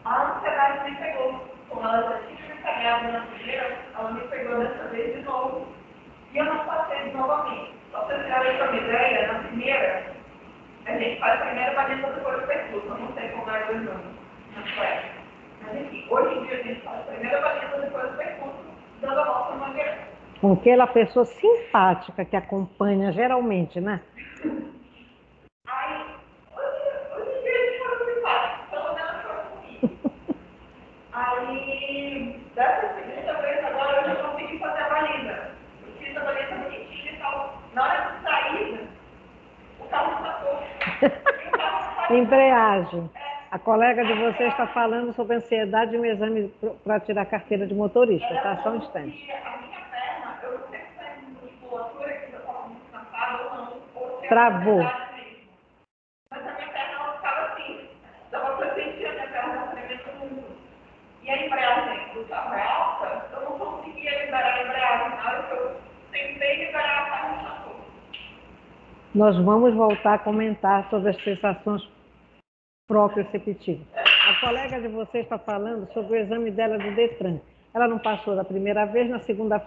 a ansiedade me pegou. Como ela já tinha me pegado na primeira, ela me pegou dessa vez de novo. E eu não passei novamente. Só para tirar uma ideia, na primeira, a gente faz a primeira paleta depois do percurso. Eu não sei como é o exame na sua época. Mas enfim, hoje em dia a gente faz a primeira paleta depois do percurso, dando a volta numa direção. Com aquela pessoa simpática que acompanha geralmente, né? Aí, hoje em dia a gente foi simpático, pelo menos foi comigo. Aí, dessa segunda vez agora, eu já consegui fazer a baliza. Eu fiz a baliza bonitinha e tal. Na hora de saída, o carro passou. Embreagem. A colega de você está falando sobre ansiedade e um exame para tirar a carteira de motorista, tá? Só um instante. A minha perna, eu não sei se está em musculatura, que eu estava muito cansada ou não. Ou se Travou. Mas a minha perna, ela ficava assim. Dava para sentir a minha perna tremendo muito. E a embreagem do carro é alta, eu não conseguia liberar a embreagem. Na hora que eu tentei liberar, a carro chatou. Nós vamos voltar a comentar sobre as sensações proprioceptivas. A colega de você está falando sobre o exame dela do DETRAN. Ela não passou da primeira vez, na segunda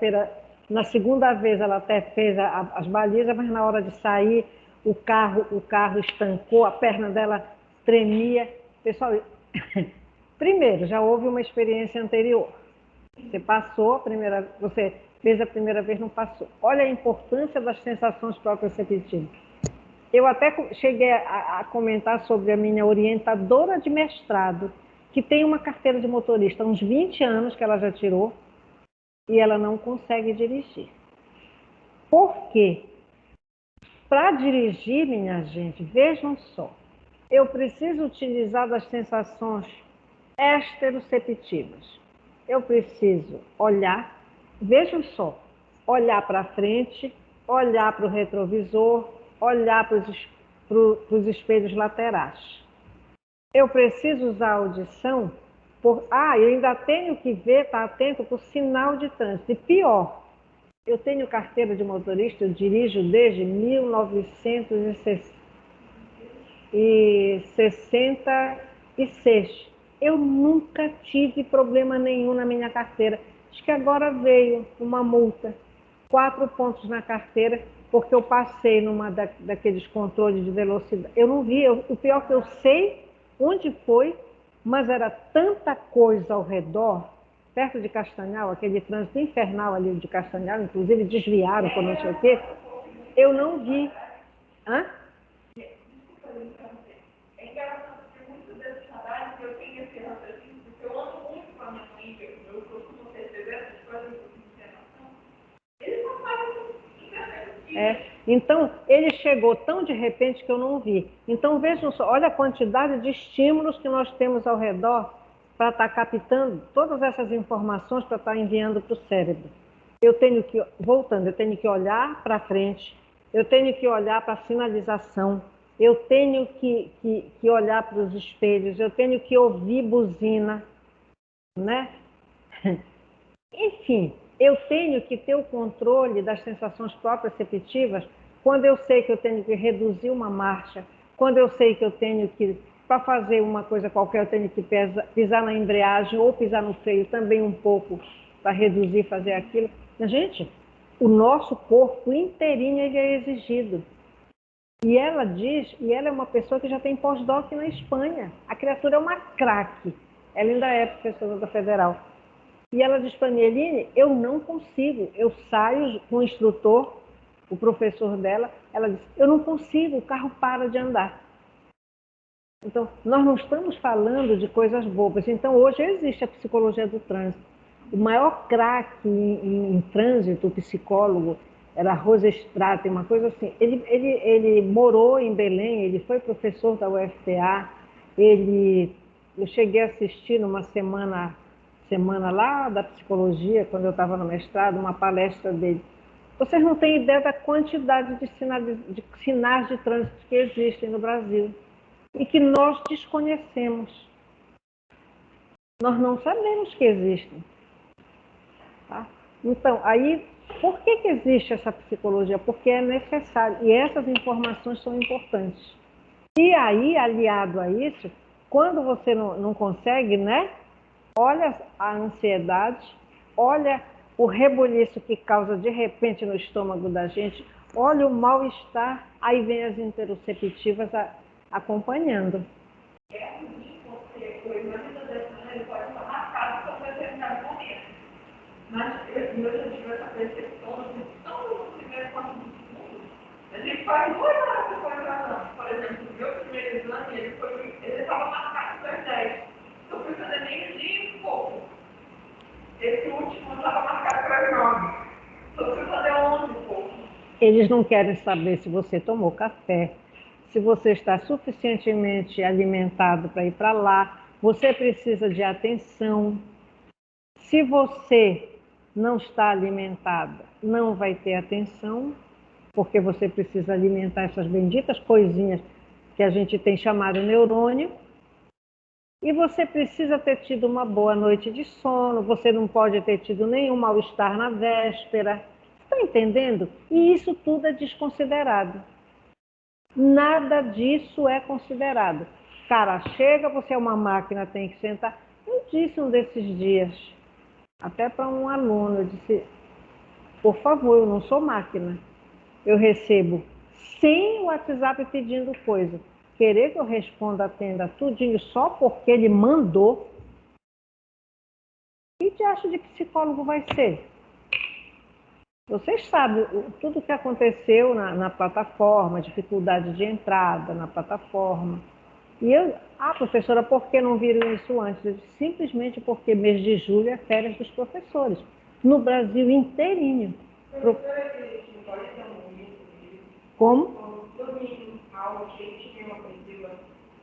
vez ela até fez as balizas, mas na hora de sair, o carro estancou, a perna dela tremia. Pessoal, primeiro, já houve uma experiência anterior. Você fez a primeira vez, não passou. Olha a importância das sensações proprioceptivas. Eu até cheguei a comentar sobre a minha orientadora de mestrado, que tem uma carteira de motorista há uns 20 anos que ela já tirou, e ela não consegue dirigir. Por quê? Para dirigir, minha gente, vejam só, eu preciso utilizar das sensações esteroceptivas. Eu preciso olhar, vejam só, olhar para frente, olhar para o retrovisor, olhar para os espelhos laterais. Eu preciso usar a audição, eu ainda tenho que ver, estar atento para o sinal de trânsito. E pior, eu tenho carteira de motorista, eu dirijo desde 1966. Eu nunca tive problema nenhum na minha carteira. Acho que agora veio uma multa, 4 pontos na carteira, porque eu passei numa daqueles controles de velocidade. Eu não vi, o pior é que eu sei onde foi, mas era tanta coisa ao redor, perto de Castanhal, aquele trânsito infernal ali de Castanhal, inclusive desviaram por não sei o quê. eu não vi. Hã? É engraçado porque muitos desses trabalhos eu tenho esse raciocínio, porque eu ando muito com a minha mãe, eu costumo receber essas coisas de informação, eles não fazem imperceptíveis. Então, ele chegou tão de repente que eu não vi. Então, vejam só, olha a quantidade de estímulos que nós temos ao redor para estar captando todas essas informações para estar enviando para o cérebro. Eu tenho que, voltando, eu tenho que olhar para frente, eu tenho que olhar para a sinalização, eu tenho que olhar para os espelhos, eu tenho que ouvir buzina, né? Enfim, eu tenho que ter o controle das sensações proprioceptivas quando eu sei que eu tenho que reduzir uma marcha, quando eu sei que eu tenho que, para fazer uma coisa qualquer, eu tenho que pisar na embreagem ou pisar no freio também um pouco para reduzir, fazer aquilo. Mas, gente, o nosso corpo inteirinho ele é exigido. E ela diz, e ela é uma pessoa que já tem pós-doc na Espanha. A criatura é uma craque. Ela ainda é professora da Federal. E ela diz para mim, Eline, eu não consigo. Eu saio com o instrutor, o professor dela, ela diz, eu não consigo, o carro para de andar. Então, nós não estamos falando de coisas bobas. Então, hoje existe a psicologia do trânsito. O maior craque em trânsito, o psicólogo, era Rose Straten, uma coisa assim. Ele morou em Belém, ele foi professor da UFPA, eu cheguei a assistir numa semana lá da psicologia, quando eu estava no mestrado, uma palestra dele. Vocês não têm ideia da quantidade de sinais de trânsito que existem no Brasil e que nós desconhecemos. Nós não sabemos que existem. Tá? Então, aí, por que existe essa psicologia? Porque é necessário, e essas informações são importantes. E aí, aliado a isso, quando você não consegue, né? Olha a ansiedade, olha o rebuliço que causa de repente no estômago da gente, olha o mal-estar, aí vem as interoceptivas acompanhando. É ruim você, o imagino dessa maneira pode estar marcado para determinado momento. Mas eu já tive essa percepção, tão no primeiro quanto no segundo, a gente faz 2 horas de conversação. Por exemplo, o meu primeiro exame, ele estava marcado para as 10. Eu fui fazer meio-dia e pouco. Esse último estava marcado para as 9. Eu fui fazer 11 e pouco. Eles não querem saber se você tomou café, se você está suficientemente alimentado para ir para lá. Você precisa de atenção. Se você não está alimentada, não vai ter atenção, porque você precisa alimentar essas benditas coisinhas que a gente tem chamado neurônio. E você precisa ter tido uma boa noite de sono, você não pode ter tido nenhum mal-estar na véspera. Está entendendo? E isso tudo é desconsiderado. Nada disso é considerado. Cara, chega, você é uma máquina, tem que sentar. Eu disse um desses dias, até para um aluno, eu disse, por favor, eu não sou máquina. Eu recebo 100 WhatsApp pedindo coisa. Querer que eu responda, atenda tudinho só porque ele mandou? Que te acha de psicólogo vai ser? Vocês sabem tudo o que aconteceu na plataforma, dificuldade de entrada na plataforma. E eu, professora, por que não viram isso antes? Eu disse, simplesmente porque mês de julho é férias dos professores. No Brasil inteirinho. Como? Dormindo mal, gente, tive uma coisa,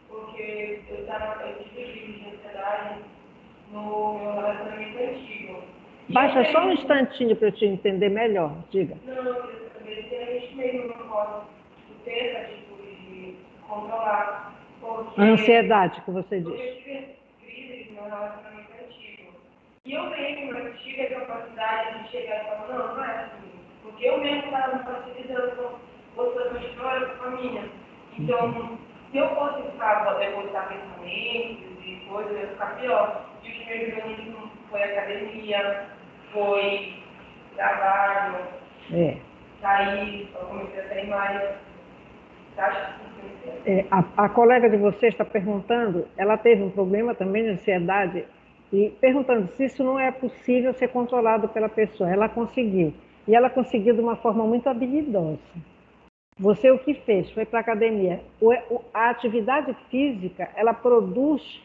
porque eu tive crise de ansiedade no meu relacionamento antigo. Baixa só um instantinho para eu te entender melhor, diga. Não, a gente mesmo não pode ter essa atitude de controlar. A ansiedade que você diz. Porque eu tive crise no meu relacionamento antigo. E eu mesmo não tive a capacidade de chegar e falar, não é assim. Porque eu mesmo estava me facilitando outras histórias com a família. Então, se eu fosse ficar depositar pensamentos e coisas, eu ia ficar pior. E o que me ajudou muito foi academia, foi trabalho, sair, eu comecei a sair mais. Acho que a colega de vocês está perguntando, ela teve um problema também de ansiedade, e perguntando se isso não é possível ser controlado pela pessoa. Ela conseguiu. E ela conseguiu de uma forma muito habilidosa. Você o que fez? Foi para a academia. A atividade física, ela produz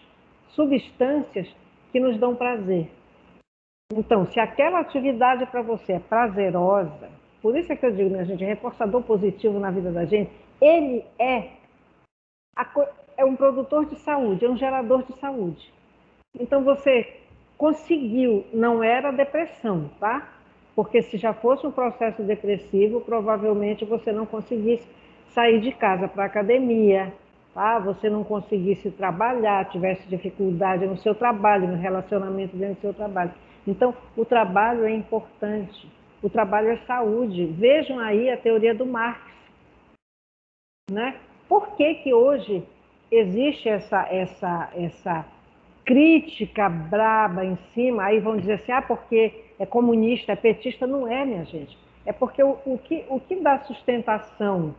substâncias que nos dão prazer. Então, se aquela atividade para você é prazerosa, por isso é que eu digo, minha gente, reforçador positivo na vida da gente, ele é um produtor de saúde, é um gerador de saúde. Então, você conseguiu, não era depressão, tá? Porque se já fosse um processo depressivo, provavelmente você não conseguisse sair de casa para a academia, tá? Você não conseguisse trabalhar, tivesse dificuldade no seu trabalho, no relacionamento dentro do seu trabalho. Então, o trabalho é importante. O trabalho é saúde. Vejam aí a teoria do Marx, né? Por que que hoje existe essa crítica braba em cima? Aí vão dizer assim, porque é comunista, é petista. Não é, minha gente. É porque o que dá sustentação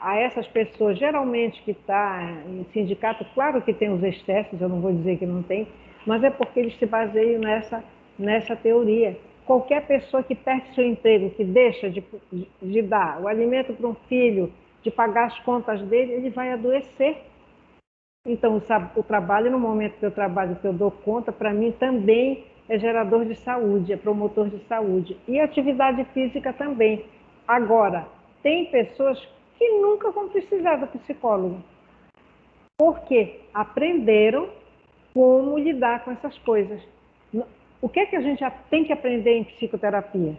a essas pessoas, geralmente que está em sindicato, claro que tem os excessos, eu não vou dizer que não tem, mas é porque eles se baseiam nessa teoria. Qualquer pessoa que perde seu emprego, que deixa de dar o alimento para um filho, de pagar as contas dele, ele vai adoecer. Então, o trabalho, no momento que eu trabalho, que eu dou conta, para mim também é gerador de saúde, é promotor de saúde. E atividade física também. Agora, tem pessoas que nunca vão precisar do psicólogo, porque aprenderam como lidar com essas coisas. O que é que a gente tem que aprender em psicoterapia?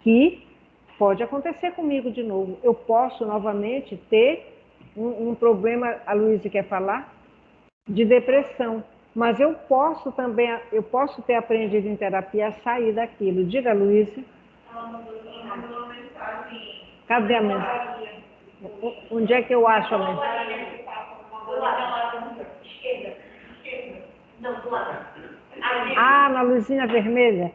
Que pode acontecer comigo de novo. Eu posso novamente ter um problema, a Luísa quer falar, de depressão. Mas eu posso também, eu posso ter aprendido em terapia a sair daquilo. Diga, Luísa. Cadê a mensagem? Onde é que eu acho a mensagem? Não, do lado. Ah, na luzinha vermelha.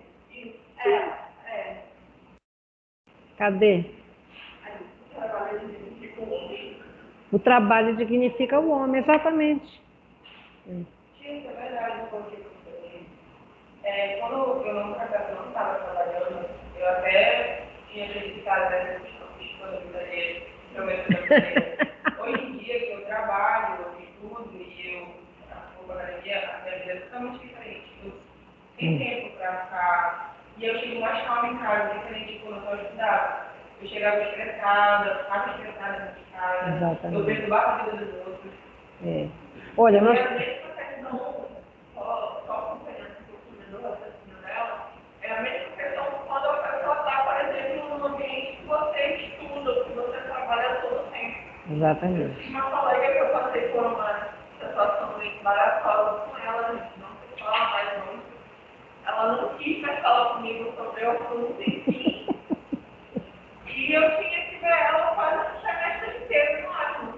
Cadê? O trabalho dignifica o homem, exatamente. Gente, é verdade, porque quando eu não estava trabalhando, eu até tinha acreditado nessa disponibilidade para o meu trabalho. Hoje em dia, que eu trabalho, eu estudo e eu vou para a academia, a minha vida é totalmente diferente. Eu tenho tempo para ficar. E eu chego mais calma em casa, diferente de quando eu só estudava. Eu chegava estressada, ficava estressada dentro de casa. Exatamente. Eu perturbava a vida dos outros. É. Olha, nós... Só acompanhando um pouquinho do raciocínio dela, é a mesma questão quando a pessoa está, por exemplo, num ambiente que você estuda, que você trabalha todo o tempo. Exatamente. Uma colega que eu passei por uma situação meio embaraçosa com ela, a gente não se fala mais muito. Ela não quis mais falar comigo sobre o assunto, enfim. E eu tinha que ver ela quase um semestre inteiro no átomo.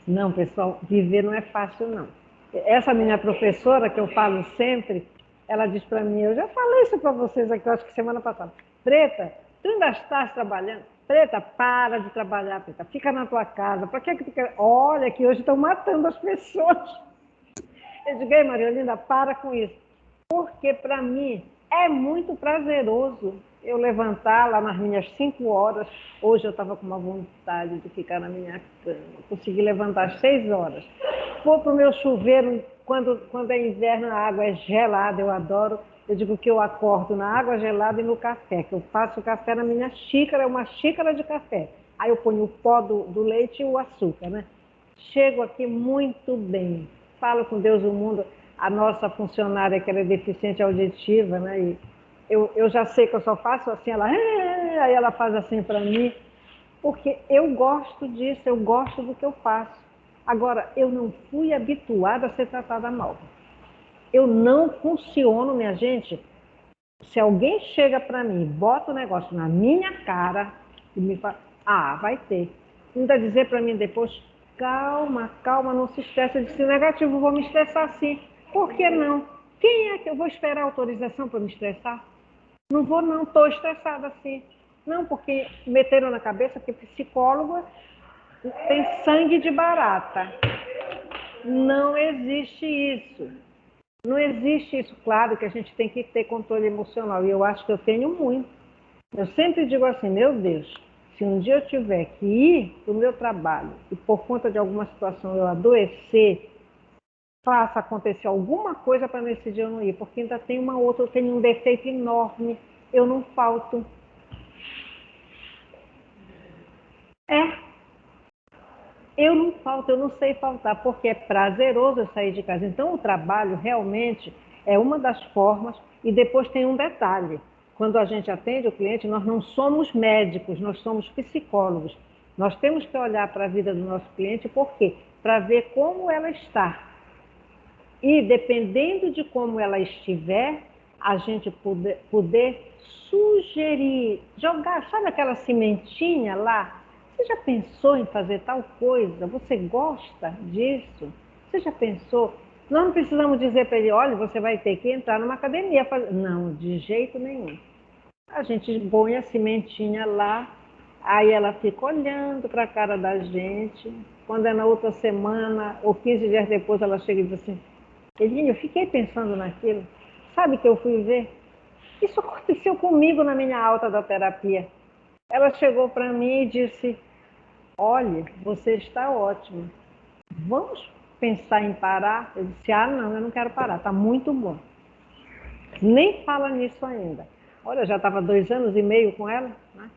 Não, pessoal, viver não é fácil, não. Essa minha professora, que eu falo sempre, ela diz para mim, eu já falei isso para vocês aqui, eu acho que semana passada. Preta, tu ainda estás trabalhando? Preta, para de trabalhar, Preta, fica na tua casa. Para que tu quer? Olha, que hoje estão matando as pessoas. Eu digo, ei, Maria Olinda, para com isso. Porque para mim é muito prazeroso eu levantar lá nas minhas 5 horas. Hoje eu estava com uma vontade de ficar na minha cama. Consegui levantar às 6 horas. Vou para o meu chuveiro, quando é inverno a água é gelada, eu adoro. Eu digo que eu acordo na água gelada e no café, que eu faço o café na minha xícara, uma xícara de café. Aí eu ponho o pó do leite e o açúcar, né? Chego aqui muito bem. Falo com Deus o mundo. A nossa funcionária, que ela é deficiente auditiva, né? E eu já sei que eu só faço assim, aí ela faz assim para mim, porque eu gosto disso, eu gosto do que eu faço. Agora, eu não fui habituada a ser tratada mal. Eu não funciono, minha gente. Se alguém chega para mim, bota o negócio na minha cara e me fala, vai ter. Ainda dizer para mim depois, calma, calma, não se estressa. Eu disse, negativo, vou me estressar sim. Por que não? Quem é que eu vou esperar autorização para me estressar? Não vou não, estou estressada assim. Não, porque meteram na cabeça que psicólogo tem sangue de barata. Não existe isso. Não existe isso. Claro que a gente tem que ter controle emocional. E eu acho que eu tenho muito. Eu sempre digo assim, meu Deus, Se um dia eu tiver que ir para o meu trabalho e por conta de alguma situação eu adoecer, faça acontecer alguma coisa para nesse dia eu não ir, porque ainda tem uma outra, eu tenho um defeito enorme, eu não falto. Eu não falto, eu não sei faltar, porque é prazeroso eu sair de casa. Então, o trabalho realmente é uma das formas, e depois tem um detalhe. Quando a gente atende o cliente, nós não somos médicos, nós somos psicólogos. Nós temos que olhar para a vida do nosso cliente, por quê? Para ver como ela está. E, dependendo de como ela estiver, a gente poder sugerir, jogar, sabe aquela sementinha lá? Você já pensou em fazer tal coisa? Você gosta disso? Você já pensou? Nós não precisamos dizer para ele, olha, você vai ter que entrar numa academia. Não, de jeito nenhum. A gente põe a sementinha lá, aí ela fica olhando para a cara da gente. Quando é na outra semana, ou 15 dias depois, ela chega e diz assim, Eline, eu fiquei pensando naquilo. Sabe que eu fui ver? Isso aconteceu comigo na minha alta da terapia. Ela chegou para mim e disse, olha, você está ótima. Vamos pensar em parar? Eu disse, não, eu não quero parar, está muito bom. Nem fala nisso ainda. Olha, eu já estava 2 anos e meio com ela, né?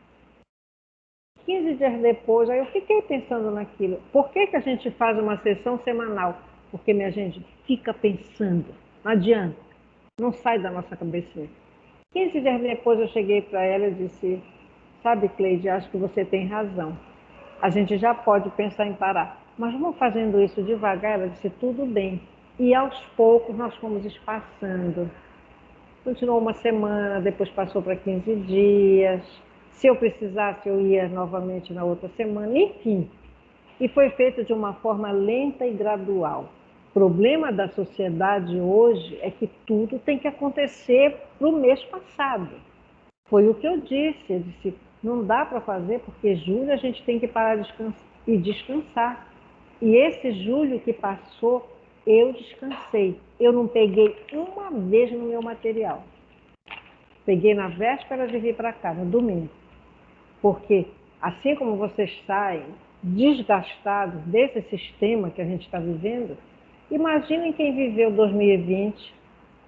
15 dias depois, aí eu fiquei pensando naquilo. Por que a gente faz uma sessão semanal? Porque, minha gente, fica pensando. Não adianta. Não sai da nossa cabecinha. 15 dias depois eu cheguei para ela e disse, sabe, Cleide, acho que você tem razão. A gente já pode pensar em parar. Mas vamos fazendo isso devagar? Ela disse, tudo bem. E aos poucos nós fomos espaçando. Continuou uma semana, depois passou para 15 dias. Se eu precisasse, eu ia novamente na outra semana, enfim. E foi feito de uma forma lenta e gradual. O problema da sociedade hoje é que tudo tem que acontecer para o mês passado. Foi o que eu disse, não dá para fazer, porque julho a gente tem que parar e descansar. E esse julho que passou, eu descansei. Eu não peguei uma vez no meu material. Peguei na véspera de vir para cá, no domingo. Porque assim como vocês saem desgastados desse sistema que a gente está vivendo, imaginem quem viveu 2020,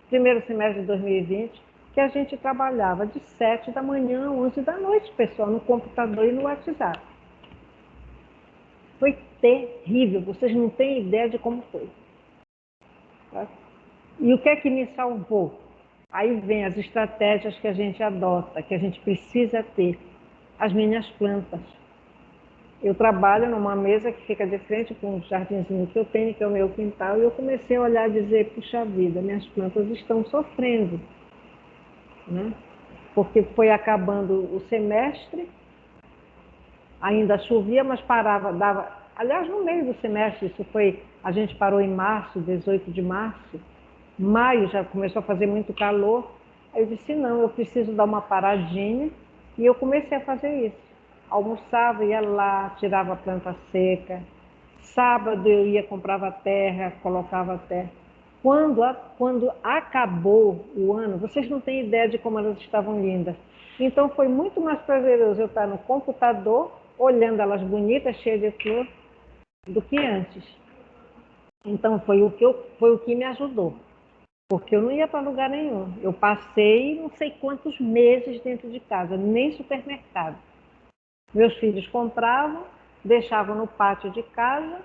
primeiro semestre de 2020, que a gente trabalhava de 7 da manhã a 11 da noite, pessoal, no computador e no WhatsApp. Foi terrível, vocês não têm ideia de como foi. Tá? E o que é que me salvou? Aí vem as estratégias que a gente adota, que a gente precisa ter. As minhas plantas. Eu trabalho numa mesa que fica de frente com um jardinzinho que eu tenho, que é o meu quintal, e eu comecei a olhar e dizer, puxa vida, minhas plantas estão sofrendo. Né? Porque foi acabando o semestre, ainda chovia, mas parava, dava... Aliás, no meio do semestre, isso foi... A gente parou em março, 18 de março, maio já começou a fazer muito calor, aí eu disse, não, eu preciso dar uma paradinha, e eu comecei a fazer isso. Almoçava, ia lá, tirava a planta seca, sábado eu ia, comprava terra, colocava terra. Quando acabou o ano, vocês não têm ideia de como elas estavam lindas. Então foi muito mais prazeroso eu estar no computador, olhando elas bonitas, cheias de flor, do que antes. Então foi o que me ajudou, porque eu não ia para lugar nenhum. Eu passei não sei quantos meses dentro de casa, nem supermercado. Meus filhos compravam, deixavam no pátio de casa.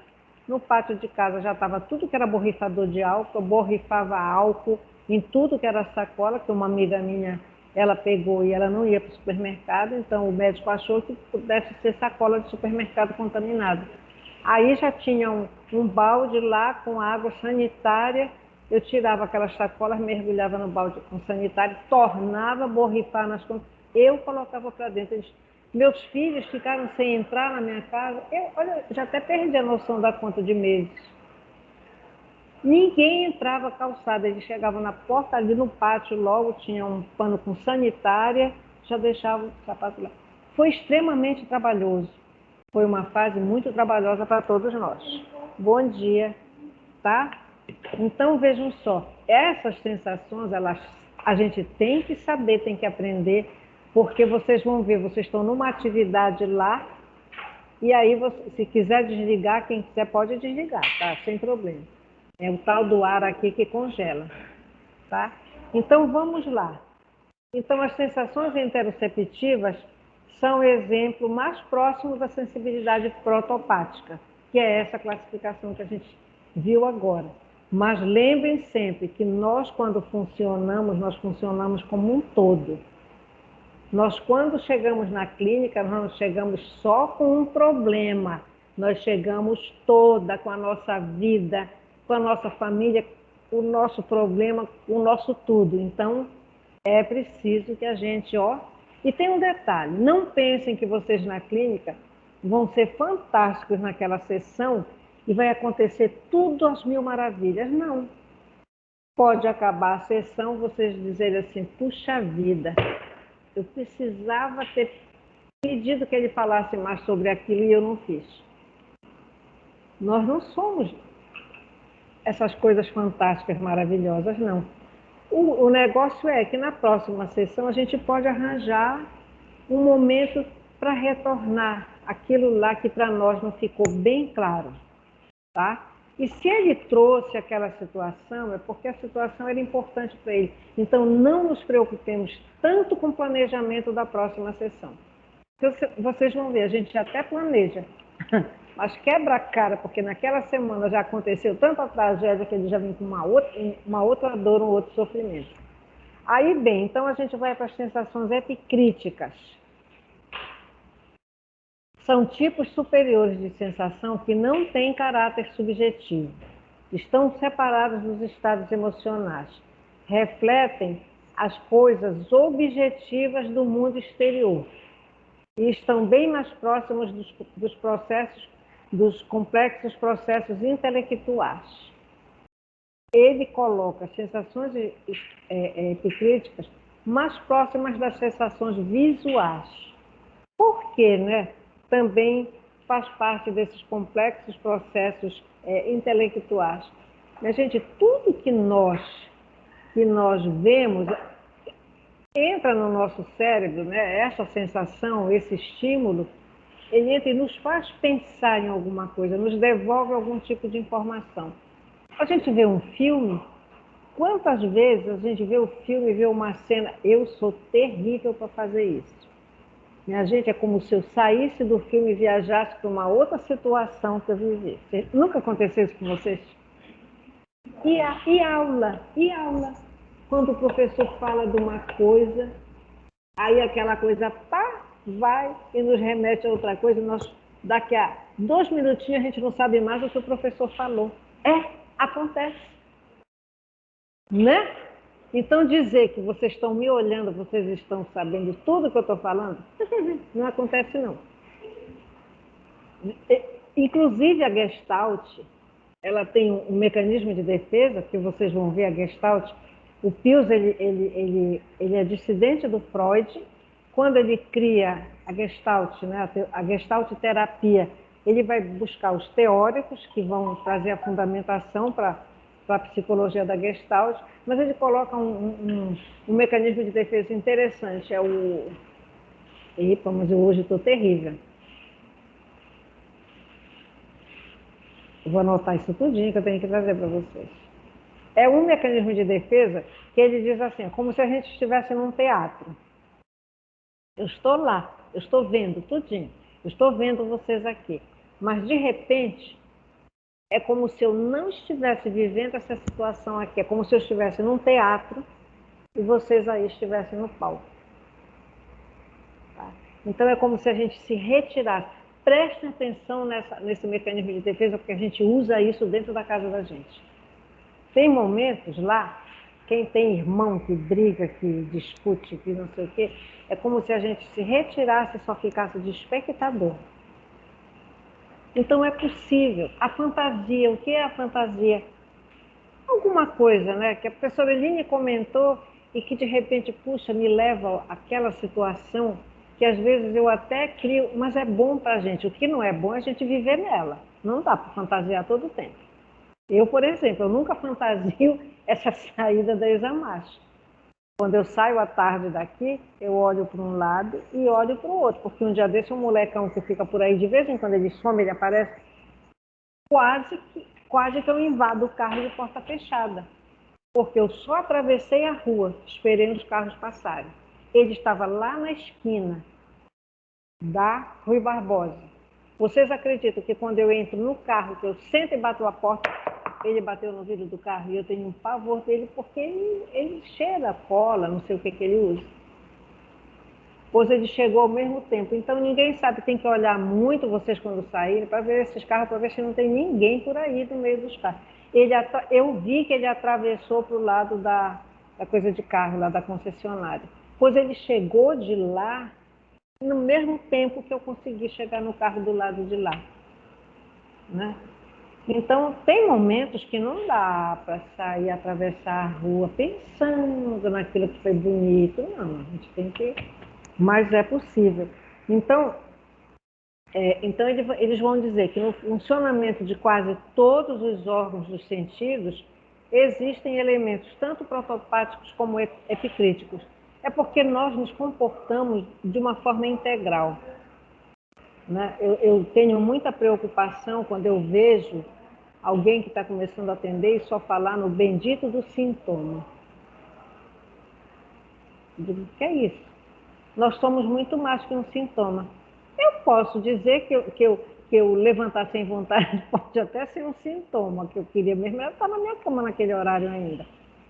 No pátio de casa já estava tudo que era borrifador de álcool, eu borrifava álcool em tudo que era sacola, que uma amiga minha, ela pegou e ela não ia para o supermercado, então o médico achou que pudesse ser sacola de supermercado contaminada. Aí já tinha um balde lá com água sanitária, eu tirava aquelas sacolas, mergulhava no balde com sanitário, tornava a borrifar nas contas, eu colocava para dentro. Meus filhos ficaram sem entrar na minha casa. Olha, já até perdi a noção da conta de meses. Ninguém entrava calçada, eles chegavam na porta, ali no pátio logo, tinha um pano com sanitária, já deixava o sapato lá. Foi extremamente trabalhoso. Foi uma fase muito trabalhosa para todos nós. Bom dia, tá? Então, vejam só, essas sensações, a gente tem que saber, tem que aprender porque vocês vão ver, vocês estão numa atividade lá, e aí, se quiser desligar, quem quiser pode desligar, tá? Sem problema. É o tal do ar aqui que congela, tá? Então, vamos lá. Então, as sensações interoceptivas são o exemplo mais próximo da sensibilidade protopática, que é essa classificação que a gente viu agora. Mas lembrem sempre que nós, quando funcionamos, nós funcionamos como um todo. Nós, quando chegamos na clínica, nós não chegamos só com um problema, nós chegamos toda com a nossa vida, com a nossa família, o nosso problema, o nosso tudo. Então, é preciso que a gente, E tem um detalhe, não pensem que vocês na clínica vão ser fantásticos naquela sessão e vai acontecer tudo às mil maravilhas. Não. Pode acabar a sessão, vocês dizerem assim, puxa vida, eu precisava ter pedido que ele falasse mais sobre aquilo e eu não fiz. Nós não somos essas coisas fantásticas, maravilhosas, não. O negócio é que na próxima sessão a gente pode arranjar um momento para retornar aquilo lá que para nós não ficou bem claro, tá? E se ele trouxe aquela situação, é porque a situação era importante para ele. Então, não nos preocupemos tanto com o planejamento da próxima sessão. Vocês vão ver, a gente até planeja, mas quebra a cara, porque naquela semana já aconteceu tanta tragédia que ele já vem com uma outra dor, um outro sofrimento. Aí, bem, então a gente vai para as sensações epicríticas. São tipos superiores de sensação que não têm caráter subjetivo. Estão separados dos estados emocionais. Refletem as coisas objetivas do mundo exterior. E estão bem mais próximos dos processos, dos complexos processos intelectuais. Ele coloca as sensações epicríticas mais próximas das sensações visuais. Por quê, né? Também faz parte desses complexos processos intelectuais. Mas, gente, tudo que nós vemos entra no nosso cérebro, né? Essa sensação, esse estímulo, ele entra e nos faz pensar em alguma coisa, nos devolve algum tipo de informação. A gente vê um filme, quantas vezes a gente vê o filme e vê uma cena, eu sou terrível para fazer isso. Minha gente, é como se eu saísse do filme e viajasse para uma outra situação que eu vivi. Nunca aconteceu isso com vocês? E aula? Quando o professor fala de uma coisa, aí aquela coisa vai e nos remete a outra coisa, daqui a 2 minutinhos a gente não sabe mais o que o professor falou. Acontece. Né? Então, dizer que vocês estão me olhando, vocês estão sabendo tudo que eu estou falando, não acontece, não. Inclusive, a Gestalt, ela tem um mecanismo de defesa, que vocês vão ver a Gestalt. O Pius, ele é dissidente do Freud. Quando ele cria a Gestalt, né, a Gestalt terapia, ele vai buscar os teóricos que vão trazer a fundamentação para a psicologia da Gestalt, mas ele coloca um mecanismo de defesa interessante, mas eu hoje estou terrível. Eu vou anotar isso tudinho que eu tenho que trazer para vocês. É um mecanismo de defesa que ele diz assim, como se a gente estivesse num teatro. Eu estou lá, eu estou vendo tudinho, eu estou vendo vocês aqui, mas de repente é como se eu não estivesse vivendo essa situação aqui, é como se eu estivesse num teatro e vocês aí estivessem no palco. Tá? Então é como se a gente se retirasse. Prestem atenção nesse mecanismo de defesa, porque a gente usa isso dentro da casa da gente. Tem momentos lá, quem tem irmão que briga, que discute, que não sei o quê, é como se a gente se retirasse e só ficasse de espectador. Então é possível. A fantasia, o que é a fantasia? Alguma coisa, né, que a professora Eline comentou e que de repente, puxa, me leva àquela situação que às vezes eu até crio, mas é bom para a gente. O que não é bom é a gente viver nela. Não dá para fantasiar todo o tempo. Eu, por exemplo, eu nunca fantasio essa saída da Examacho. Quando eu saio à tarde daqui, eu olho para um lado e olho para o outro, porque um dia desse um molecão que fica por aí, de vez em quando ele some, ele aparece, quase que eu invado o carro de porta fechada, porque eu só atravessei a rua, esperei os carros passarem. Ele estava lá na esquina da Rui Barbosa. Vocês acreditam que quando eu entro no carro, que eu sento e bato a porta, ele bateu no vidro do carro e eu tenho um pavor dele porque ele cheira cola, não sei o que ele usa. Pois ele chegou ao mesmo tempo. Então ninguém sabe, tem que olhar muito vocês quando saírem para ver esses carros, para ver se não tem ninguém por aí no meio dos carros. Eu vi que ele atravessou para o lado da coisa de carro, lá da concessionária. Pois ele chegou de lá no mesmo tempo que eu consegui chegar no carro do lado de lá, né? Então, tem momentos que não dá para sair, atravessar a rua pensando naquilo que foi bonito. Não, a gente tem que... Mas é possível. Então eles vão dizer que no funcionamento de quase todos os órgãos dos sentidos, existem elementos tanto protopáticos como epicríticos. É porque nós nos comportamos de uma forma integral, né? Eu tenho muita preocupação quando eu vejo alguém que está começando a atender e só falar no bendito do sintoma. Eu digo, o que é isso? Nós somos muito mais que um sintoma. Eu posso dizer que eu levantar sem vontade pode até ser um sintoma, que eu queria mesmo era estar na minha cama naquele horário ainda.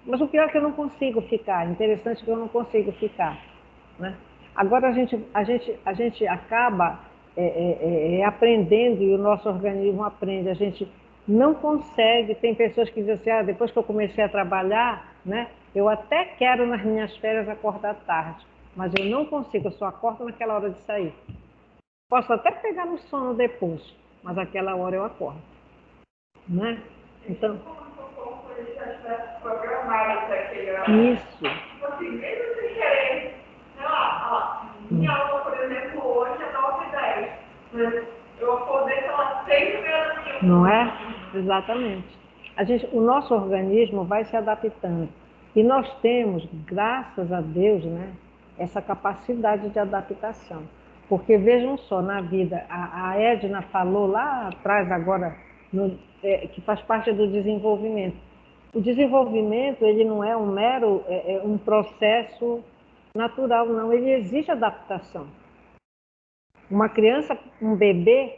Mas o pior é que eu não consigo ficar. Interessante que eu não consigo ficar, né? Agora a gente acaba aprendendo e o nosso organismo aprende. A gente não consegue. Tem pessoas que dizem assim, depois que eu comecei a trabalhar, né, eu até quero nas minhas férias acordar tarde, mas eu não consigo, eu só acordo naquela hora de sair. Posso até pegar no sono depois, mas aquela hora eu acordo, né? Então, isso. Assim, mesmo sem querer, sei lá, minha aula, por exemplo, hoje é 9h10. Mas eu acordei pelas 6h30 da manhã. Não é? Exatamente. O nosso organismo vai se adaptando. E nós temos, graças a Deus, né, essa capacidade de adaptação. Porque vejam só, na vida, a Edna falou lá atrás agora, que faz parte do desenvolvimento. O desenvolvimento, ele não é um mero um processo natural, não. Ele exige adaptação. Uma criança, um bebê,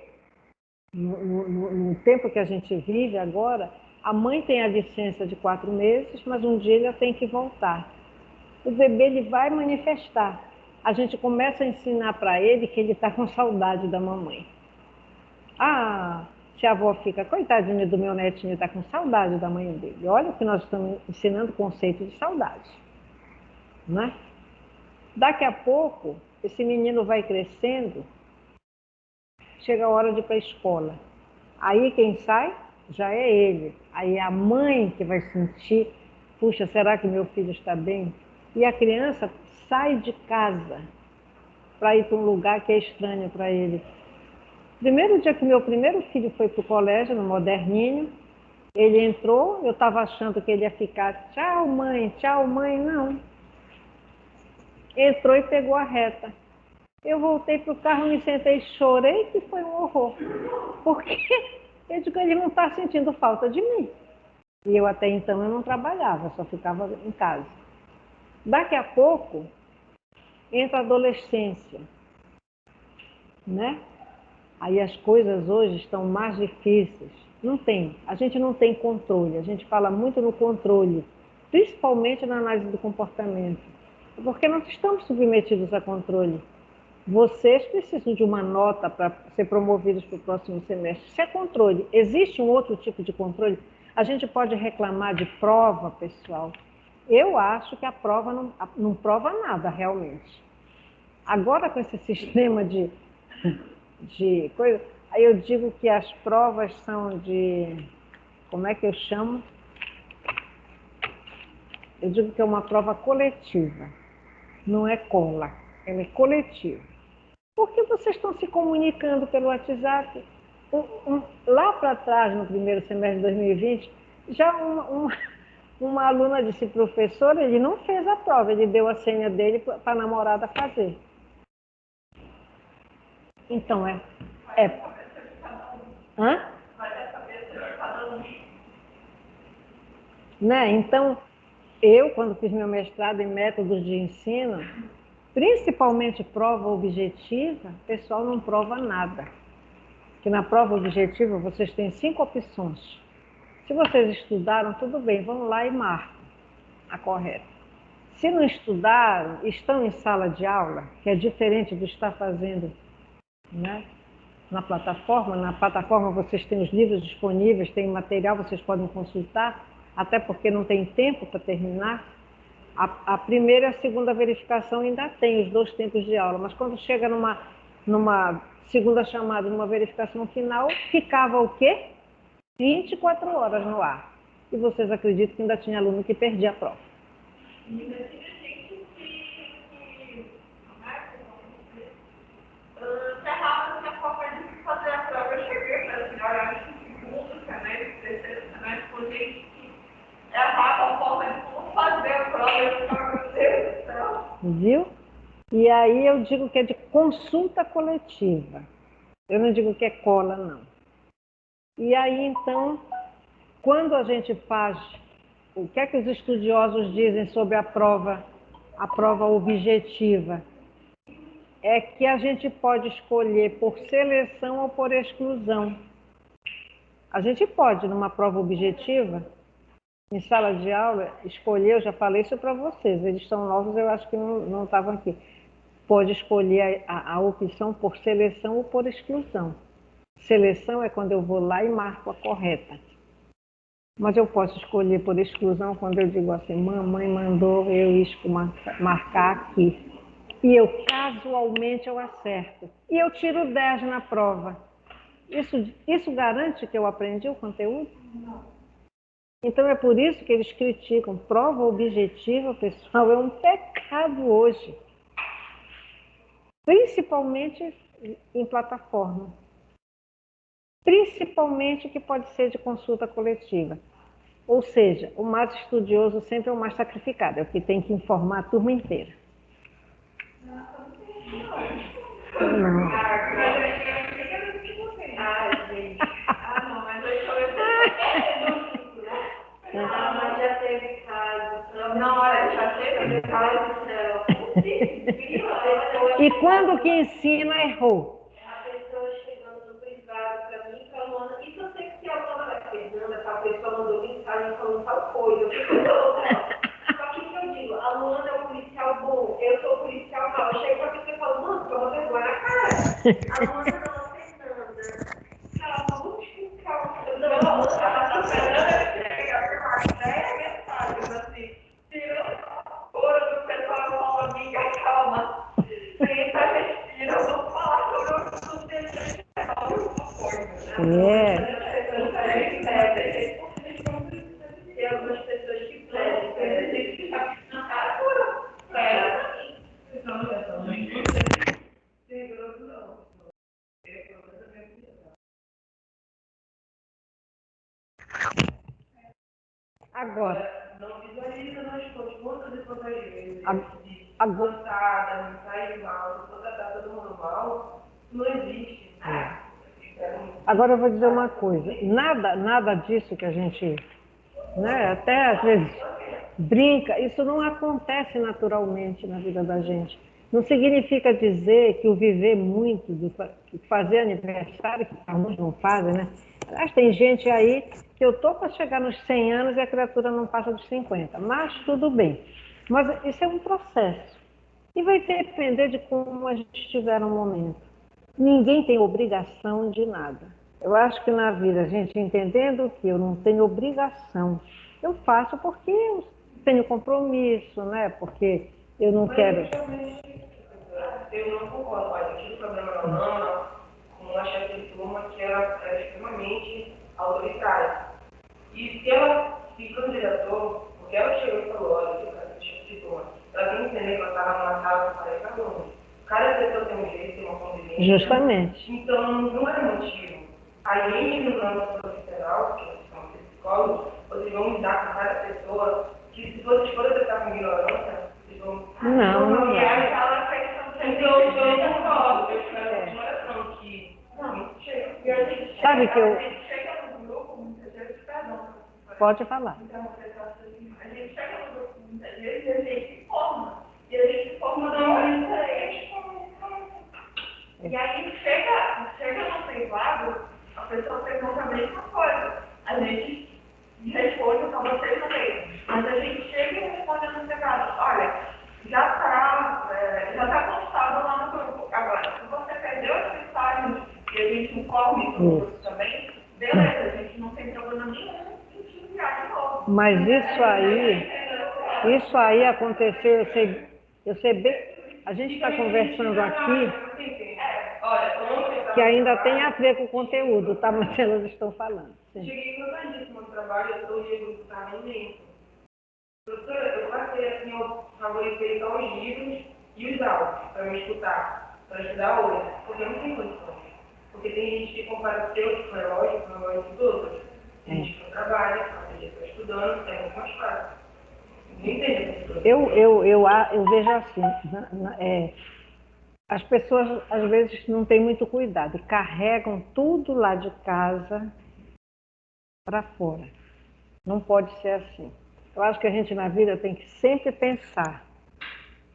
no tempo que a gente vive agora, a mãe tem a licença de 4 meses, mas um dia ela tem que voltar. O bebê ele vai manifestar. A gente começa a ensinar para ele que ele está com saudade da mamãe. Se a avó fica, coitadinha do meu netinho, está com saudade da mãe dele. Olha o que nós estamos ensinando, o conceito de saudade, né? Daqui a pouco, esse menino vai crescendo, chega a hora de ir para a escola. Aí quem sai já é ele. Aí é a mãe que vai sentir, puxa, será que meu filho está bem? E a criança sai de casa para ir para um lugar que é estranho para ele. Primeiro dia que meu primeiro filho foi para o colégio, no Moderninho, ele entrou, eu estava achando que ele ia ficar, tchau mãe, não. Entrou e pegou a reta. Eu voltei para o carro, me sentei, chorei, que foi um horror. Porque eu digo, ele não está sentindo falta de mim. E eu até então eu não trabalhava, só ficava em casa. Daqui a pouco, entra a adolescência, né? Aí as coisas hoje estão mais difíceis. A gente não tem controle, a gente fala muito no controle, principalmente na análise do comportamento, porque nós estamos submetidos a controle. Vocês precisam de uma nota para ser promovidos para o próximo semestre. Isso é controle. Existe um outro tipo de controle? A gente pode reclamar de prova, pessoal. Eu acho que a prova não prova nada, realmente. Agora, com esse sistema de coisa, aí eu digo que as provas são como é que eu chamo? Eu digo que é uma prova coletiva, não é cola, ela é coletiva. Porque vocês estão se comunicando pelo WhatsApp. Lá para trás, no primeiro semestre de 2020, já Uma aluna disse, professora, ele não fez a prova, ele deu a senha dele para a namorada fazer. Então, é. Hã? Né? Então, eu, quando fiz meu mestrado em métodos de ensino, principalmente prova objetiva, o pessoal não prova nada. Que na prova objetiva vocês têm 5 opções. Se vocês estudaram, tudo bem, vão lá e marcam a correta. Se não estudaram, estão em sala de aula, que é diferente de estar fazendo, né, na plataforma. Na plataforma vocês têm os livros disponíveis, tem material, vocês podem consultar, até porque não tem tempo para terminar. A primeira e a segunda verificação ainda tem os 2 tempos de aula, mas quando chega numa segunda chamada, numa verificação final, ficava o quê? 24 horas no ar. E vocês acreditam que ainda tinha aluno que perdia a prova. Ainda tinha gente que ferrava a forma de fazer a prova. Eu cheguei para a senhora, acho que no segundo semestre, terceiro semestre, com gente que errava a forma de como fazer a prova. Eu ficava, meu Deus do céu. Viu? E aí eu digo que é de consulta coletiva. Eu não digo que é cola, não. E aí, então, quando a gente faz, o que é que os estudiosos dizem sobre a prova objetiva? É que a gente pode escolher por seleção ou por exclusão. A gente pode, numa prova objetiva, em sala de aula, escolher, eu já falei isso para vocês, eles são novos, eu acho que não estavam aqui. Pode escolher a opção por seleção ou por exclusão. Seleção é quando eu vou lá e marco a correta. Mas eu posso escolher por exclusão quando eu digo assim, mamãe mandou eu marcar aqui. E eu casualmente eu acerto. E eu tiro 10 na prova. Isso garante que eu aprendi o conteúdo? Não. Então é por isso que eles criticam. Prova objetiva, pessoal, é um pecado hoje. Principalmente em plataforma. Principalmente que pode ser de consulta coletiva. Ou seja, o mais estudioso sempre é o mais sacrificado, é o que tem que informar a turma inteira. Não. Mas já teve caso. Não, olha, já teve caso. E quando que ensina, errou. A pessoa chegando no privado para mim, falando, e você que a Alana vai Fernanda, a pessoa mandou mensagem falando tal coisa. Só que eu digo, a Luana é um policial bom, eu sou policial mal. Eu chego pra pessoa e falo, mano, toma vergonha na cara. A Luana não é Fernanda. Ela falou, calma, eu não, ela tá Fernanda, chega, uma 10 mensagens assim, tirando a cor do pessoal, eu falo, amiga, calma. Senta, respira, eu vou falar sobre o assunto dele. Tem algumas pessoas que pedem, na cara, Agora. Não visualiza nas contas e quantas vezes. Agora. Me sai mal, toda todo mundo mal, não existe. Agora eu vou dizer uma coisa, nada disso que a gente, né, até às vezes brinca, isso não acontece naturalmente na vida da gente. Não significa dizer que o viver muito, fazer aniversário, que alguns não fazem, né? Mas tem gente aí que eu estou para chegar nos 100 anos e a criatura não passa dos 50, mas tudo bem. Mas isso é um processo. E vai depender de como a gente estiver no momento. Ninguém tem obrigação de nada. Eu acho que na vida, a gente entendendo que eu não tenho obrigação, eu faço porque eu tenho compromisso, né? Porque eu não quero... Eu não concordo, mas eu tive problema na Alana com uma chefe de turma que era extremamente autoritária. E se ela se candidatou, porque ela chegou e falou, olha, eu quero ser chefe de turma, ela tem que entender que ela estava numa sala com 40 alunos. Cada pessoa tem um jeito, tem uma convivência. Justamente. Então, não é motivo. A gente, no âmbito profissional, que nós somos psicólogos, você vão lidar com cada pessoa, que se vocês forem tratar com ignorância, vocês vão... Não E é. aí ela fez então, eu concordo, eu espero de coração que... Não, chega. E a gente Sabe que eu... A gente chega no grupo, muitas vezes, perdão. Pode falar. Então, a gente chega no grupo, muitas vezes, e a gente se forma. E a gente se forma de uma diferente. E aí chega no privado, a pessoa pergunta a mesma coisa. A gente responde para vocês também. Mas a gente chega e responde no privado. Olha, já tá postado lá no grupo. Agora, se você perdeu as mensagens e a gente informa isso no grupo também, beleza, a gente não tem problema nenhum em te enviar de novo. Mas isso aí aconteceu, eu sei bem, a gente está conversando aqui, que ainda tem a ver com o conteúdo, tá? Mas elas estão falando. Sim. Cheguei cansadíssima no trabalho, eu estou em grupo também imenso. Professora, eu passei assim, eu favoritei só os livros e os áudios para me escutar, para estudar hoje, porque eu não tenho condições. Porque tem gente que compara o seu relógio com o relógio dos outros. Tem gente que não trabalha, tem gente que está estudando, é muito mais fácil. Não entendo. Eu vejo assim, as pessoas às vezes não têm muito cuidado, carregam tudo lá de casa para fora. Não pode ser assim. Eu acho que a gente na vida tem que sempre pensar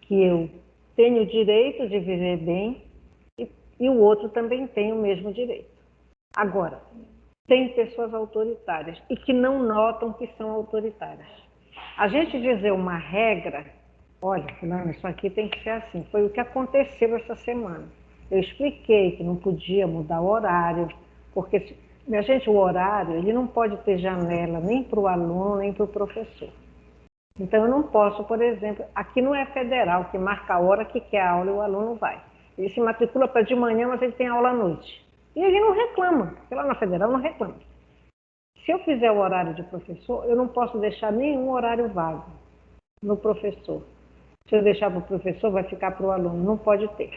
que eu tenho o direito de viver bem e o outro também tem o mesmo direito. Agora, tem pessoas autoritárias e que não notam que são autoritárias. A gente dizer uma regra, olha, não, isso aqui tem que ser assim, foi o que aconteceu essa semana. Eu expliquei que não podia mudar o horário, porque, minha gente, o horário, ele não pode ter janela nem para o aluno, nem para o professor. Então, eu não posso, por exemplo, aqui não é federal, que marca a hora que quer a aula e o aluno vai. Ele se matricula para de manhã, mas ele tem aula à noite. E ele não reclama, porque lá na federal não reclama. Se eu fizer o horário de professor, eu não posso deixar nenhum horário vago no professor. Se eu deixar para o professor, vai ficar para o aluno. Não pode ter.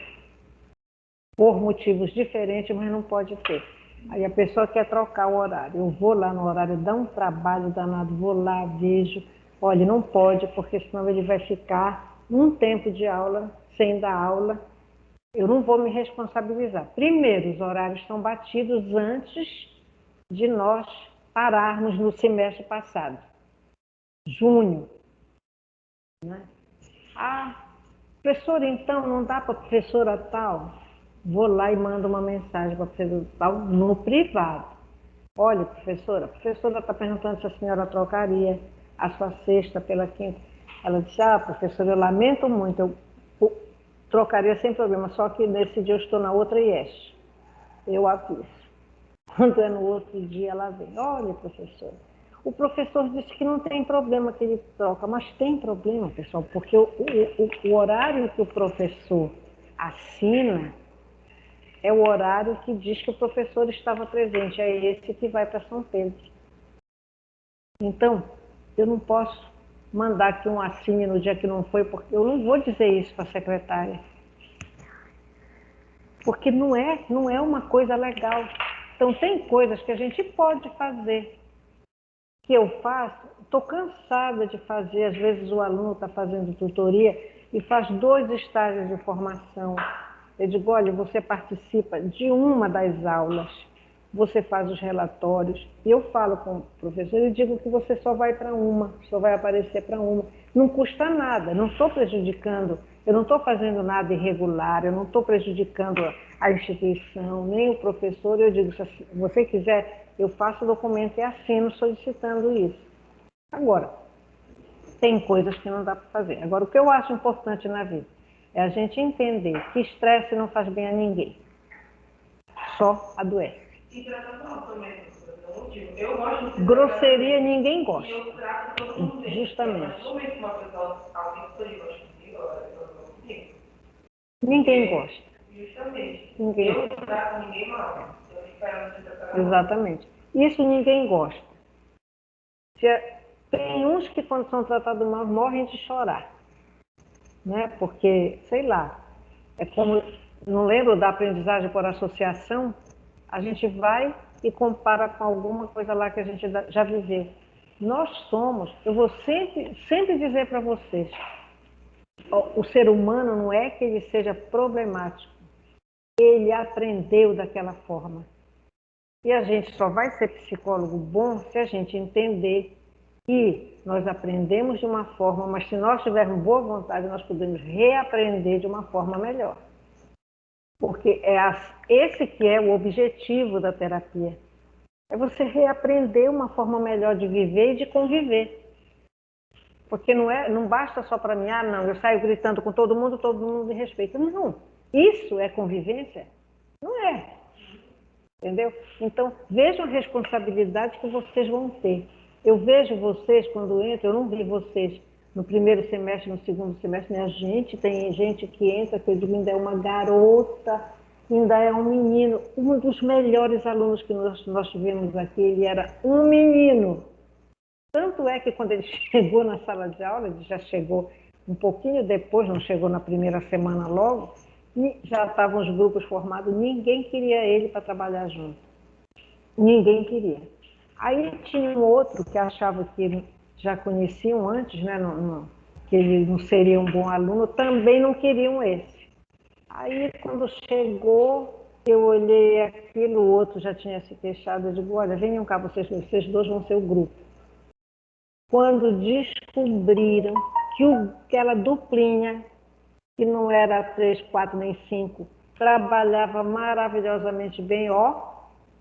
Por motivos diferentes, mas não pode ter. Aí a pessoa quer trocar o horário. Eu vou lá no horário, dá um trabalho danado, vou lá, vejo. Olha, não pode, porque senão ele vai ficar um tempo de aula, sem dar aula. Eu não vou me responsabilizar. Primeiro, os horários estão batidos antes de nós pararmos no semestre passado. Junho. Né? Ah, professora, então não dá para a professora tal? Vou lá e mando uma mensagem para a professora tal no privado. Olha, a professora está perguntando se a senhora trocaria a sua sexta pela quinta. Ela disse, professora, eu lamento muito, eu trocaria sem problema, só que nesse dia eu estou na outra IES. Eu aviso. Quando é no outro dia, ela vem, olha, professora, o professor disse que não tem problema que ele troca, mas tem problema, pessoal, porque o horário que o professor assina é o horário que diz que o professor estava presente, é esse que vai para São Pedro. Então, eu não posso mandar que um assine no dia que não foi, porque eu não vou dizer isso para a secretária. Porque não é uma coisa legal. Então, tem coisas que a gente pode fazer, que eu faço, estou cansada de fazer, às vezes o aluno está fazendo tutoria e faz 2 estágios de formação. Eu digo, olha, você participa de uma das aulas, você faz os relatórios, e eu falo com o professor e digo que você só vai para uma, só vai aparecer para uma. Não custa nada, não estou prejudicando, eu não estou fazendo nada irregular, eu não estou prejudicando a instituição, nem o professor. Eu digo, se você quiser, eu faço o documento e assino solicitando isso. Agora, tem coisas que não dá para fazer. Agora, o que eu acho importante na vida é a gente entender que estresse não faz bem a ninguém, só adoece. Eu gosto de grosseria ninguém gosta. E eu trato todo mundo bem. Justamente. Eu não uma pessoa alguém que Ninguém gosta. Justamente. Ninguém. Eu não trato ninguém mal. Eu espero você tratar mal. Exatamente. Isso ninguém gosta. Tem uns que quando são tratados mal morrem de chorar. Né? Porque, sei lá, é como, não lembro da aprendizagem por associação, a gente vai e compara com alguma coisa lá que a gente já viveu. Nós somos, eu vou sempre dizer para vocês, o ser humano não é que ele seja problemático, ele aprendeu daquela forma. E a gente só vai ser psicólogo bom se a gente entender que nós aprendemos de uma forma, mas se nós tivermos boa vontade, nós podemos reaprender de uma forma melhor. Porque esse que é o objetivo da terapia. É você reaprender uma forma melhor de viver e de conviver. Porque não basta só para mim, não, eu saio gritando com todo mundo me respeita. Não, isso é convivência? Não é. Entendeu? Então, vejam a responsabilidade que vocês vão ter. Eu vejo vocês quando entro, eu não vi vocês no primeiro semestre, no segundo semestre, né? Tem gente que entra, que eu digo, ainda é uma garota, ainda é um menino. Um dos melhores alunos que nós tivemos aqui, ele era um menino. Tanto é que quando ele chegou na sala de aula, ele já chegou um pouquinho depois, não chegou na primeira semana logo, e já estavam os grupos formados, ninguém queria ele para trabalhar junto. Ninguém queria. Aí tinha um outro que achava que já conheciam antes, né, que ele não seria um bom aluno, também não queriam esse. Aí quando chegou, eu olhei aquilo, o outro já tinha se queixado, eu digo, olha, venham cá, vocês dois vão ser o grupo. Quando descobriram que aquela duplinha, que não era 3, 4 nem 5, trabalhava maravilhosamente bem,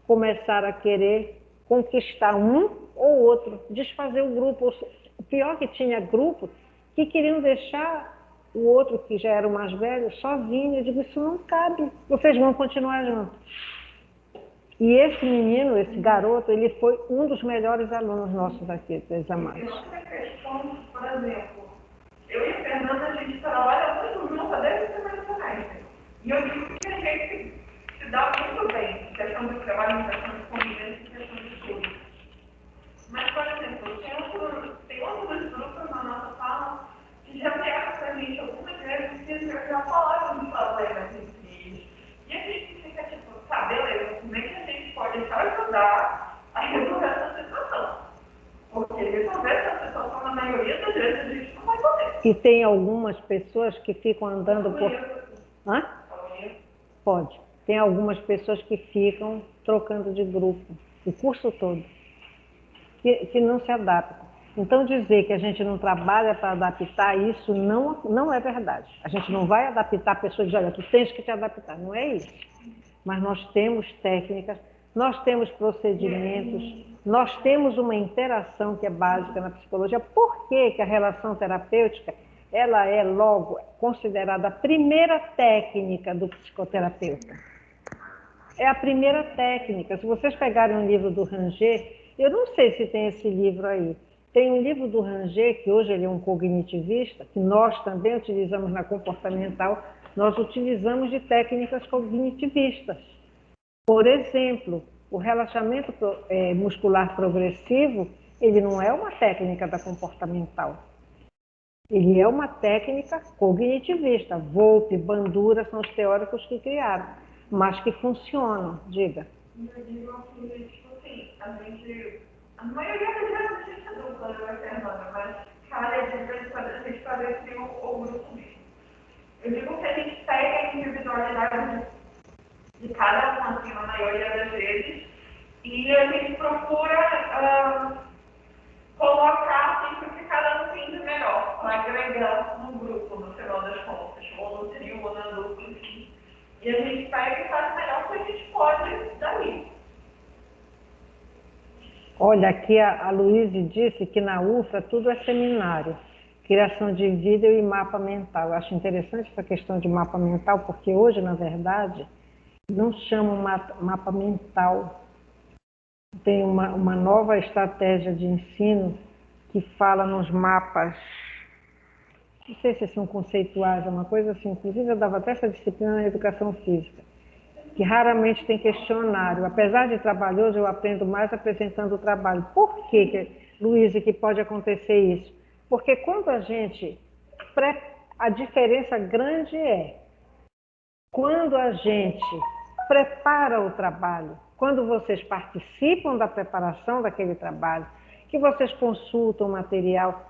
começaram a querer conquistar um ou outro, desfazer o grupo. O pior que tinha grupo que queriam deixar o outro, que já era o mais velho, sozinho. Eu digo, isso não cabe, vocês vão continuar juntos. E esse menino, esse garoto, ele foi um dos melhores alunos nossos aqui, dos Amados. Outra questão, por exemplo, eu e a Fernanda, a gente trabalha muito junto desde o primeiro semestre. E eu digo que a gente se dá muito bem, questão de trabalho, questão de convivência, questão de estudo. Mas, por exemplo, tem outros grupos na nossa sala que já vieram para a gente algumas vezes que já falaram de problemas em si. E a gente fica tipo, tá, beleza, como é que a gente pode te ajudar a resolver essa situação? Porque resolver essa situação, na maioria das vezes, a gente não vai poder. E tem algumas pessoas que ficam andando por... Hã? Pode. Tem algumas pessoas que ficam trocando de grupo o curso todo, que não se adaptam. Então, dizer que a gente não trabalha para adaptar, isso não é verdade. A gente não vai adaptar a pessoa e dizer, olha, tu tens que te adaptar. Não é isso. Mas nós temos técnicas, nós temos procedimentos, nós temos uma interação que é básica na psicologia. Por que a relação terapêutica ela é logo considerada a primeira técnica do psicoterapeuta? É a primeira técnica. Se vocês pegarem um livro do Ranger, eu não sei se tem esse livro aí. Tem um livro do Ranger, que hoje ele é um cognitivista, que nós também utilizamos na comportamental, nós utilizamos de técnicas cognitivistas. Por exemplo, o relaxamento muscular progressivo, ele não é uma técnica da comportamental. Ele é uma técnica cognitivista. Volpe, Bandura são os teóricos que criaram, mas que funcionam. Diga. Eu digo que, tipo assim, a maioria das vezes a gente é dupla, eu e a Fernanda, mas cada dia a gente fazer assim o grupo mesmo. Eu digo que a gente pega a individualidade de cada um, assim, na maioria das vezes, e a gente procura colocar assim, o que cada um tem de melhor, para agregar no grupo, no final das contas, ou no trio, ou na dupla, enfim. E a gente pega e faz o melhor que a gente pode daí. Olha, aqui a Luíse disse que na UFA tudo é seminário, criação de vídeo e mapa mental. Eu acho interessante essa questão de mapa mental, porque hoje, na verdade, não chamam mapa mental. Tem uma nova estratégia de ensino que fala nos mapas, não sei se são conceituais, é uma coisa assim, inclusive eu dava até essa disciplina na educação física, que raramente tem questionário. Apesar de trabalhoso, eu aprendo mais apresentando o trabalho. Por que, Luísa, que pode acontecer isso? Porque quando a diferença grande é quando a gente prepara o trabalho, quando vocês participam da preparação daquele trabalho, que vocês consultam o material,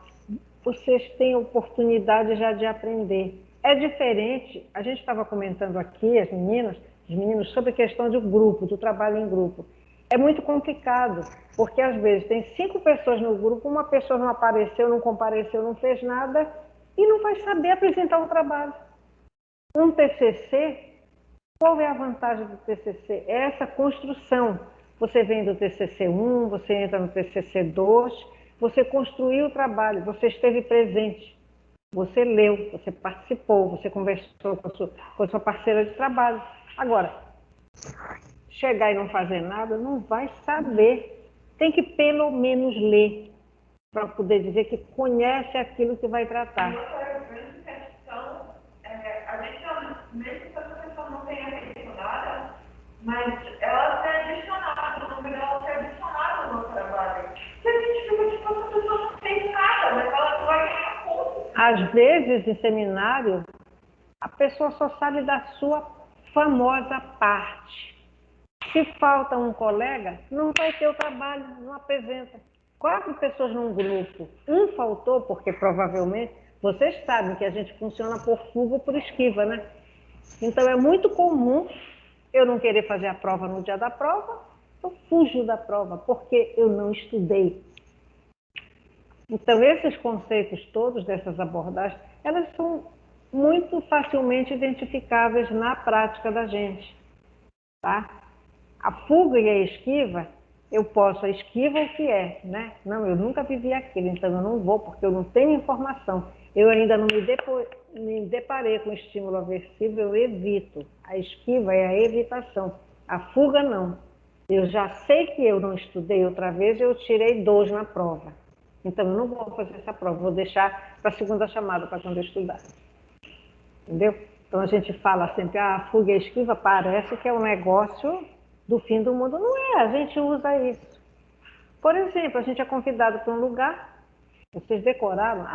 vocês têm oportunidade já de aprender. É diferente, a gente estava comentando aqui, as meninas, os meninos, sobre a questão do grupo, do trabalho em grupo. É muito complicado, porque às vezes tem 5 pessoas no grupo, uma pessoa não apareceu, não compareceu, não fez nada e não vai saber apresentar o trabalho. Um TCC, qual é a vantagem do TCC? É essa construção. Você vem do TCC 1, você entra no TCC 2, você construiu o trabalho, você esteve presente, você leu, você participou, você conversou com a sua parceira de trabalho. Agora, chegar e não fazer nada, não vai saber. Tem que pelo menos ler, para poder dizer que conhece aquilo que vai tratar. Outra grande questão, a gente, mesmo que essa pessoa não tenha mencionado, mas ela tem adicionado, o número dela tem adicionado no trabalho. E a gente fica tipo, essa pessoa não fez nada, mas ela vai ganhar ponto. Às vezes, em seminário, a pessoa só sabe da sua famosa parte. Se falta um colega, não vai ter o trabalho, não apresenta. 4 pessoas num grupo, um faltou, porque provavelmente, vocês sabem que a gente funciona por fuga ou por esquiva, né? Então é muito comum eu não querer fazer a prova no dia da prova, eu fujo da prova, porque eu não estudei. Então esses conceitos todos, dessas abordagens, elas são muito facilmente identificáveis na prática da gente, tá? A fuga e a esquiva, eu posso, a esquiva o que é, né? Não, eu nunca vivi aquilo, então eu não vou, porque eu não tenho informação. Eu ainda não me deparei com estímulo aversivo, eu evito. A esquiva é a evitação, a fuga não. Eu já sei que eu não estudei outra vez, eu tirei 2 na prova. Então eu não vou fazer essa prova, vou deixar para a segunda chamada, para quando eu estudar. Entendeu? Então a gente fala sempre, a fuga e a esquiva parece que é um negócio do fim do mundo. Não é, a gente usa isso. Por exemplo, a gente é convidado para um lugar, vocês decoraram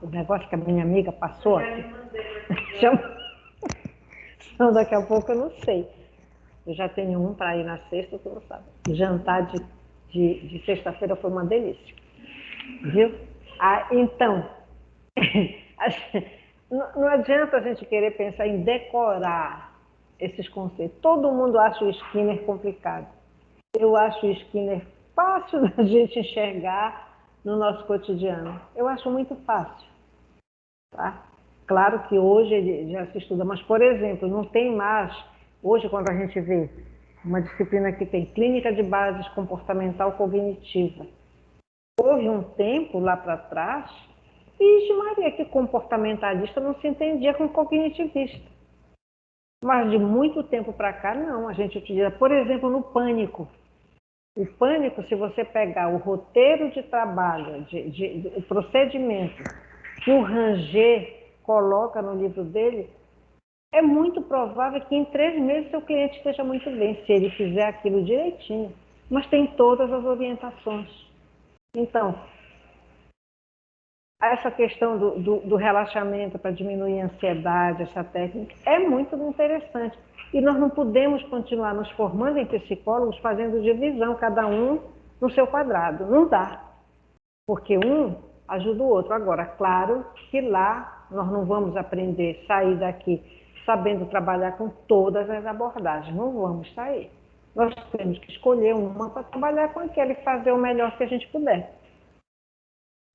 o negócio que a minha amiga passou aqui? Então, daqui a pouco eu não sei. Eu já tenho um para ir na sexta, tu não sabe. O jantar de sexta-feira foi uma delícia. Viu? Então, não adianta a gente querer pensar em decorar esses conceitos. Todo mundo acha o Skinner complicado. Eu acho o Skinner fácil da gente enxergar no nosso cotidiano. Eu acho muito fácil. Tá? Claro que hoje ele já se estuda, mas, por exemplo, não tem mais, hoje quando a gente vê uma disciplina que tem clínica de bases comportamental cognitiva, houve um tempo lá para trás, e Maria, que comportamentalista não se entendia com cognitivista. Mas de muito tempo para cá, não. A gente utiliza, por exemplo, no pânico. O pânico, se você pegar o roteiro de trabalho, o procedimento que o Ranger coloca no livro dele, é muito provável que em 3 meses seu cliente esteja muito bem, se ele fizer aquilo direitinho. Mas tem todas as orientações. Então, essa questão do relaxamento para diminuir a ansiedade, essa técnica, é muito interessante. E nós não podemos continuar nos formando em psicólogos fazendo divisão, cada um no seu quadrado. Não dá. Porque um ajuda o outro. Agora, claro que lá nós não vamos aprender, sair daqui sabendo trabalhar com todas as abordagens. Não vamos sair. Nós temos que escolher uma para trabalhar com aquela e fazer o melhor que a gente puder.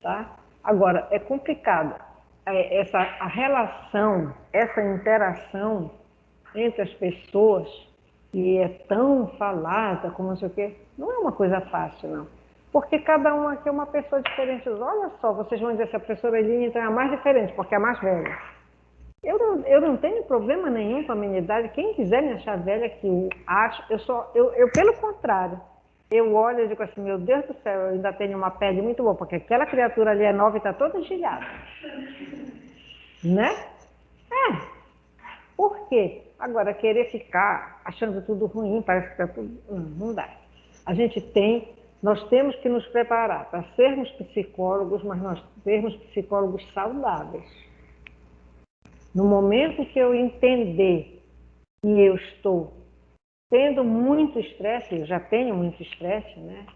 Tá? Agora, é complicado. A relação, essa interação entre as pessoas, que é tão falada, como não sei o quê, não é uma coisa fácil, não. Porque cada um aqui é uma pessoa diferente. Olha só, vocês vão dizer, essa professora Eline então é a mais diferente, porque é a mais velha. Eu não tenho problema nenhum com a minha idade. Quem quiser me achar velha, que eu acho, eu pelo contrário, eu olho e digo assim, meu Deus do céu, eu ainda tenho uma pele muito boa, porque aquela criatura ali é nova e está toda engelhada. Né? Por quê? Agora, querer ficar achando tudo ruim, parece que está tudo... Não dá. Nós temos que nos preparar para sermos psicólogos, mas nós sermos psicólogos saudáveis. No momento que eu entender que eu estou tendo muito estresse, eu já tenho muito estresse, né?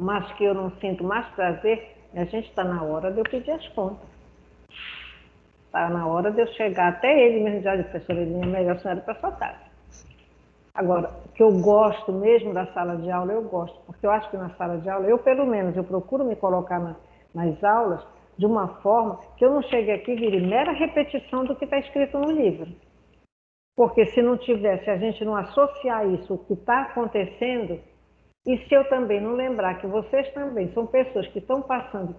mas que eu não sinto mais prazer, a gente está na hora de eu pedir as contas. Está na hora de eu chegar até ele mesmo, já de professora Elinha, melhor senhora para sua casa. Agora, o que eu gosto mesmo da sala de aula, eu gosto, porque eu acho que na sala de aula, eu pelo menos, eu procuro me colocar nas aulas de uma forma que eu não chegue aqui e vire mera repetição do que está escrito no livro. Porque se não tivesse, a gente não associar isso, o que está acontecendo, e se eu também não lembrar que vocês também são pessoas que estão passando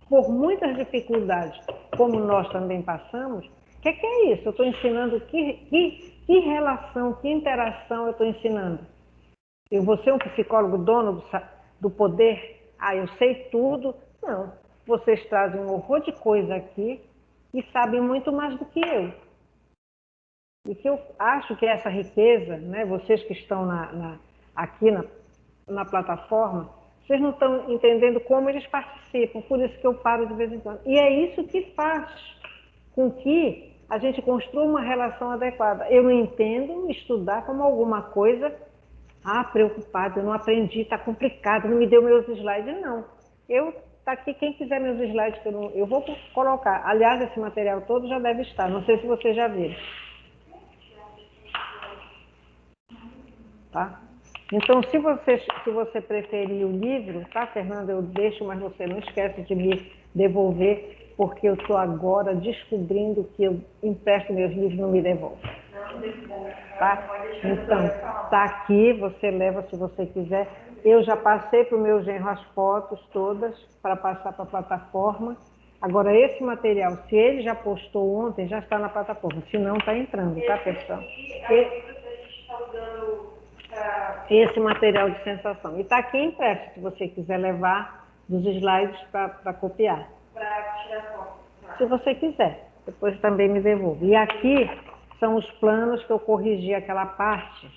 por muitas dificuldades, como nós também passamos, o que é isso? Eu estou ensinando que relação, que interação eu estou ensinando? Eu vou ser um psicólogo dono do poder? Ah, eu sei tudo? Não. Vocês trazem um horror de coisa aqui e sabem muito mais do que eu. E que eu acho que essa riqueza, né, vocês que estão aqui na plataforma, vocês não estão entendendo como eles participam, por isso que eu paro de vez em quando. E é isso que faz com que a gente construa uma relação adequada. Eu não entendo estudar como alguma coisa, preocupada, eu não aprendi, está complicado, não me deu meus slides, não. Tá aqui, quem quiser meus slides, eu vou colocar. Aliás, esse material todo já deve estar, não sei se vocês já viram. Tá? Então, se você preferir o livro, tá, Fernanda, eu deixo, mas você não esquece de me devolver, porque eu estou agora descobrindo que eu empresto meus livros e não me devolvo. Tá? Então, tá aqui, você leva se você quiser. Eu já passei para o meu genro as fotos todas, para passar para a plataforma. Agora, esse material, se ele já postou ontem, já está na plataforma, se não, está entrando, tá, pessoal? Esse material de sensação. E está aqui impresso, se você quiser levar dos slides para copiar. Para tirar foto. Se você quiser, depois também me devolve. E aqui são os planos que eu corrigi aquela parte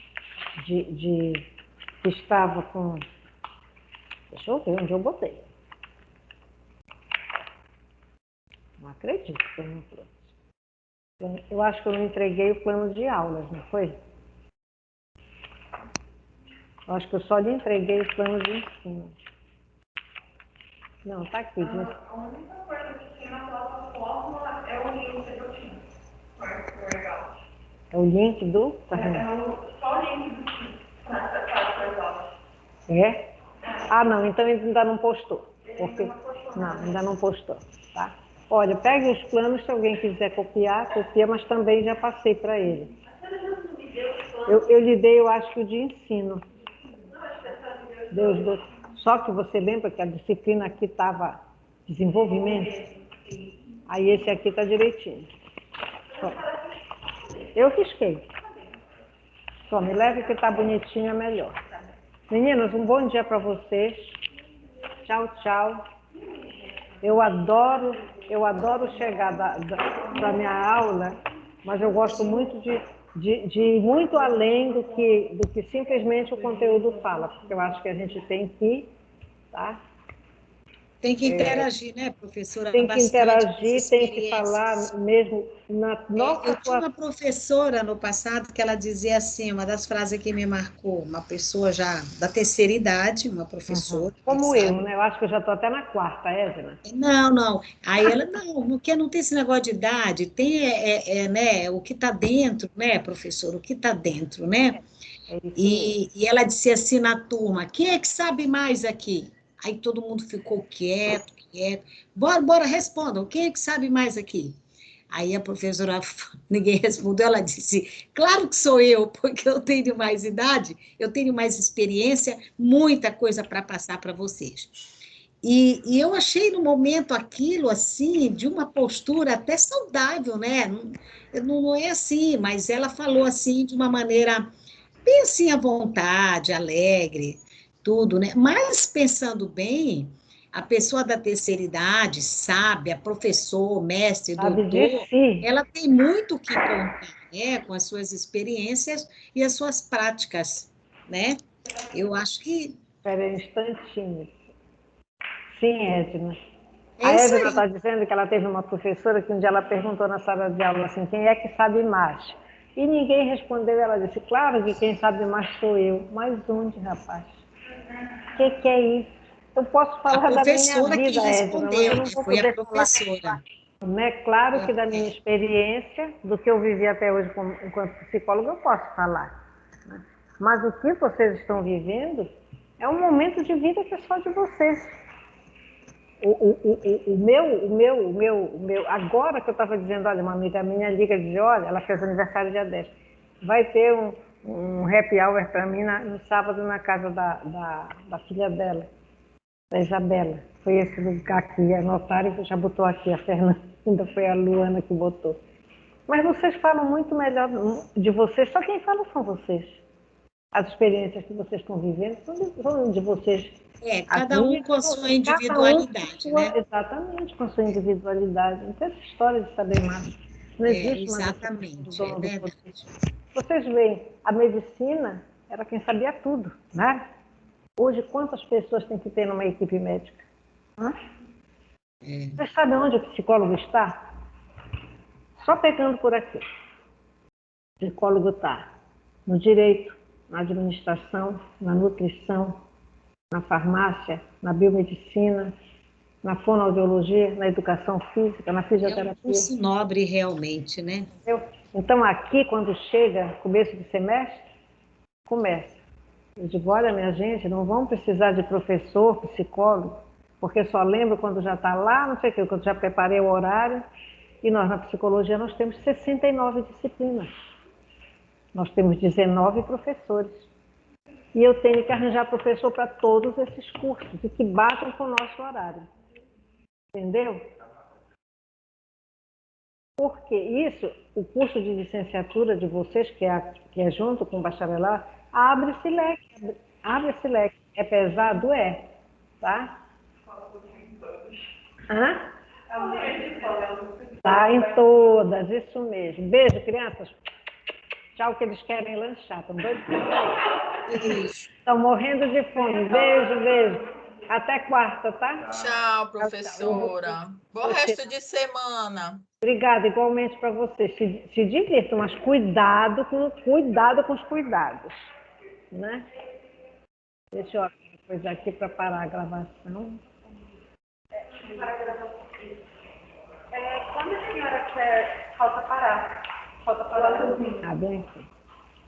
que estava com... Deixa eu ver onde eu botei. Não acredito que eu não trouxe. Eu acho que eu não entreguei o plano de aulas, não foi? Eu acho que eu só lhe entreguei o plano de ensino. Não, está aqui. A única coisa que tem na plataforma é o link que eu tinha. Legal. É o link do... Só o link do Teams para acessar as aulas. É? Ah, não, então ele ainda não postou. Não, ainda não postou, tá? Olha, pegue os planos, se alguém quiser copiar, copia, mas também já passei para ele. Eu lhe dei, eu acho que o de ensino. Deus. Só que você lembra que a disciplina aqui estava desenvolvimento? Aí esse aqui está direitinho. Só. Eu risquei. Só me leve que está bonitinho, é melhor. Meninas, um bom dia para vocês. Tchau, tchau. Eu adoro chegar da minha aula, mas eu gosto muito de ir muito além do que simplesmente o conteúdo fala, porque eu acho que a gente tem que, tá? Tem que interagir, né, professora? Tem que interagir, tem que falar mesmo na nossa... Eu tinha uma professora no passado que ela dizia assim, uma das frases que me marcou, uma pessoa já da terceira idade, uma professora... Como eu, né? Eu acho que eu já estou até na quarta, Edna. Não. Aí ela, não tem esse negócio de idade, tem, né, o que está dentro, né, professor, o que está dentro, né? E ela disse assim na turma, quem é que sabe mais aqui? Aí todo mundo ficou quieto. Bora, respondam, quem é que sabe mais aqui? Aí a professora, ninguém respondeu, ela disse, claro que sou eu, porque eu tenho mais idade, eu tenho mais experiência, muita coisa para passar para vocês. E eu achei no momento aquilo, assim, de uma postura até saudável, né? Não é assim, mas ela falou assim de uma maneira bem assim à vontade, alegre, tudo, né? Mas pensando bem, a pessoa da terceira idade, sábia, professor, mestre, doutor, ela tem muito o que contar, né? Com as suas experiências e as suas práticas, né? Eu acho que... Espera aí um instantinho. Sim, Edna. É A isso Edna aí. está dizendo que ela teve uma professora que um dia ela perguntou na sala de aula assim, quem é que sabe mais? E ninguém respondeu, ela disse, claro que quem sabe mais sou eu. Mas onde, rapaz? O que é isso? Eu posso A falar da minha professora que vida, Edna, mas respondeu, eu né? não vou Foi a poder falar. professora. Né? Claro que da minha experiência, do que eu vivi até hoje enquanto psicóloga, eu posso falar. Né? Mas o que vocês estão vivendo é um momento de vida que é só de vocês. Agora que eu estava dizendo, olha, uma amiga minha liga e diz, olha, ela fez aniversário dia 10, vai ter um happy hour para mim no sábado na casa da filha dela, da Isabela. Foi esse lugar que anotaram e já botou aqui, a Fernanda, foi a Luana que botou. Mas vocês falam muito melhor de vocês, só quem fala são vocês. As experiências que vocês estão vivendo são de vocês. Cada um com a sua individualidade, né? Exatamente, com a sua individualidade. Não tem essa história de saber mais. Não existe mais exatamente, dono do poder. verdade. Vocês veem, a medicina era quem sabia tudo, né? Hoje, quantas pessoas tem que ter numa equipe médica? Vocês sabem onde o psicólogo está? Só pegando por aqui. O psicólogo está no direito, na administração, na nutrição, na farmácia, na biomedicina, na fonoaudiologia, na educação física, na fisioterapia. É um curso nobre realmente, né? Entendeu? Então, aqui, quando chega começo de semestre, começa. Eu digo, olha, minha gente, não vão precisar de professor, psicólogo, porque só lembro quando já está lá, não sei o que, quando já preparei o horário, e nós, na psicologia, nós temos 69 disciplinas. Nós temos 19 professores. E eu tenho que arranjar professor para todos esses cursos, e que batam com o nosso horário. Entendeu? Porque isso, o curso de licenciatura de vocês, que é junto com o bacharelado, abre esse leque. Abre esse leque. É pesado? É. Tá? Hã? Tá em todas, isso mesmo. Beijo, crianças. Tchau, que eles querem lanchar. Estão doidos? Estão morrendo de fome. Beijo, beijo. Até quarta, tá? Tchau, professora. Bom resto de semana. Obrigada, igualmente para vocês. Se divirtam, mas cuidado com os cuidados. Né? Deixa eu abrir uma coisa aqui para parar a gravação. Quando a senhora quer, falta parar. Falta parar. Ah, bem aqui.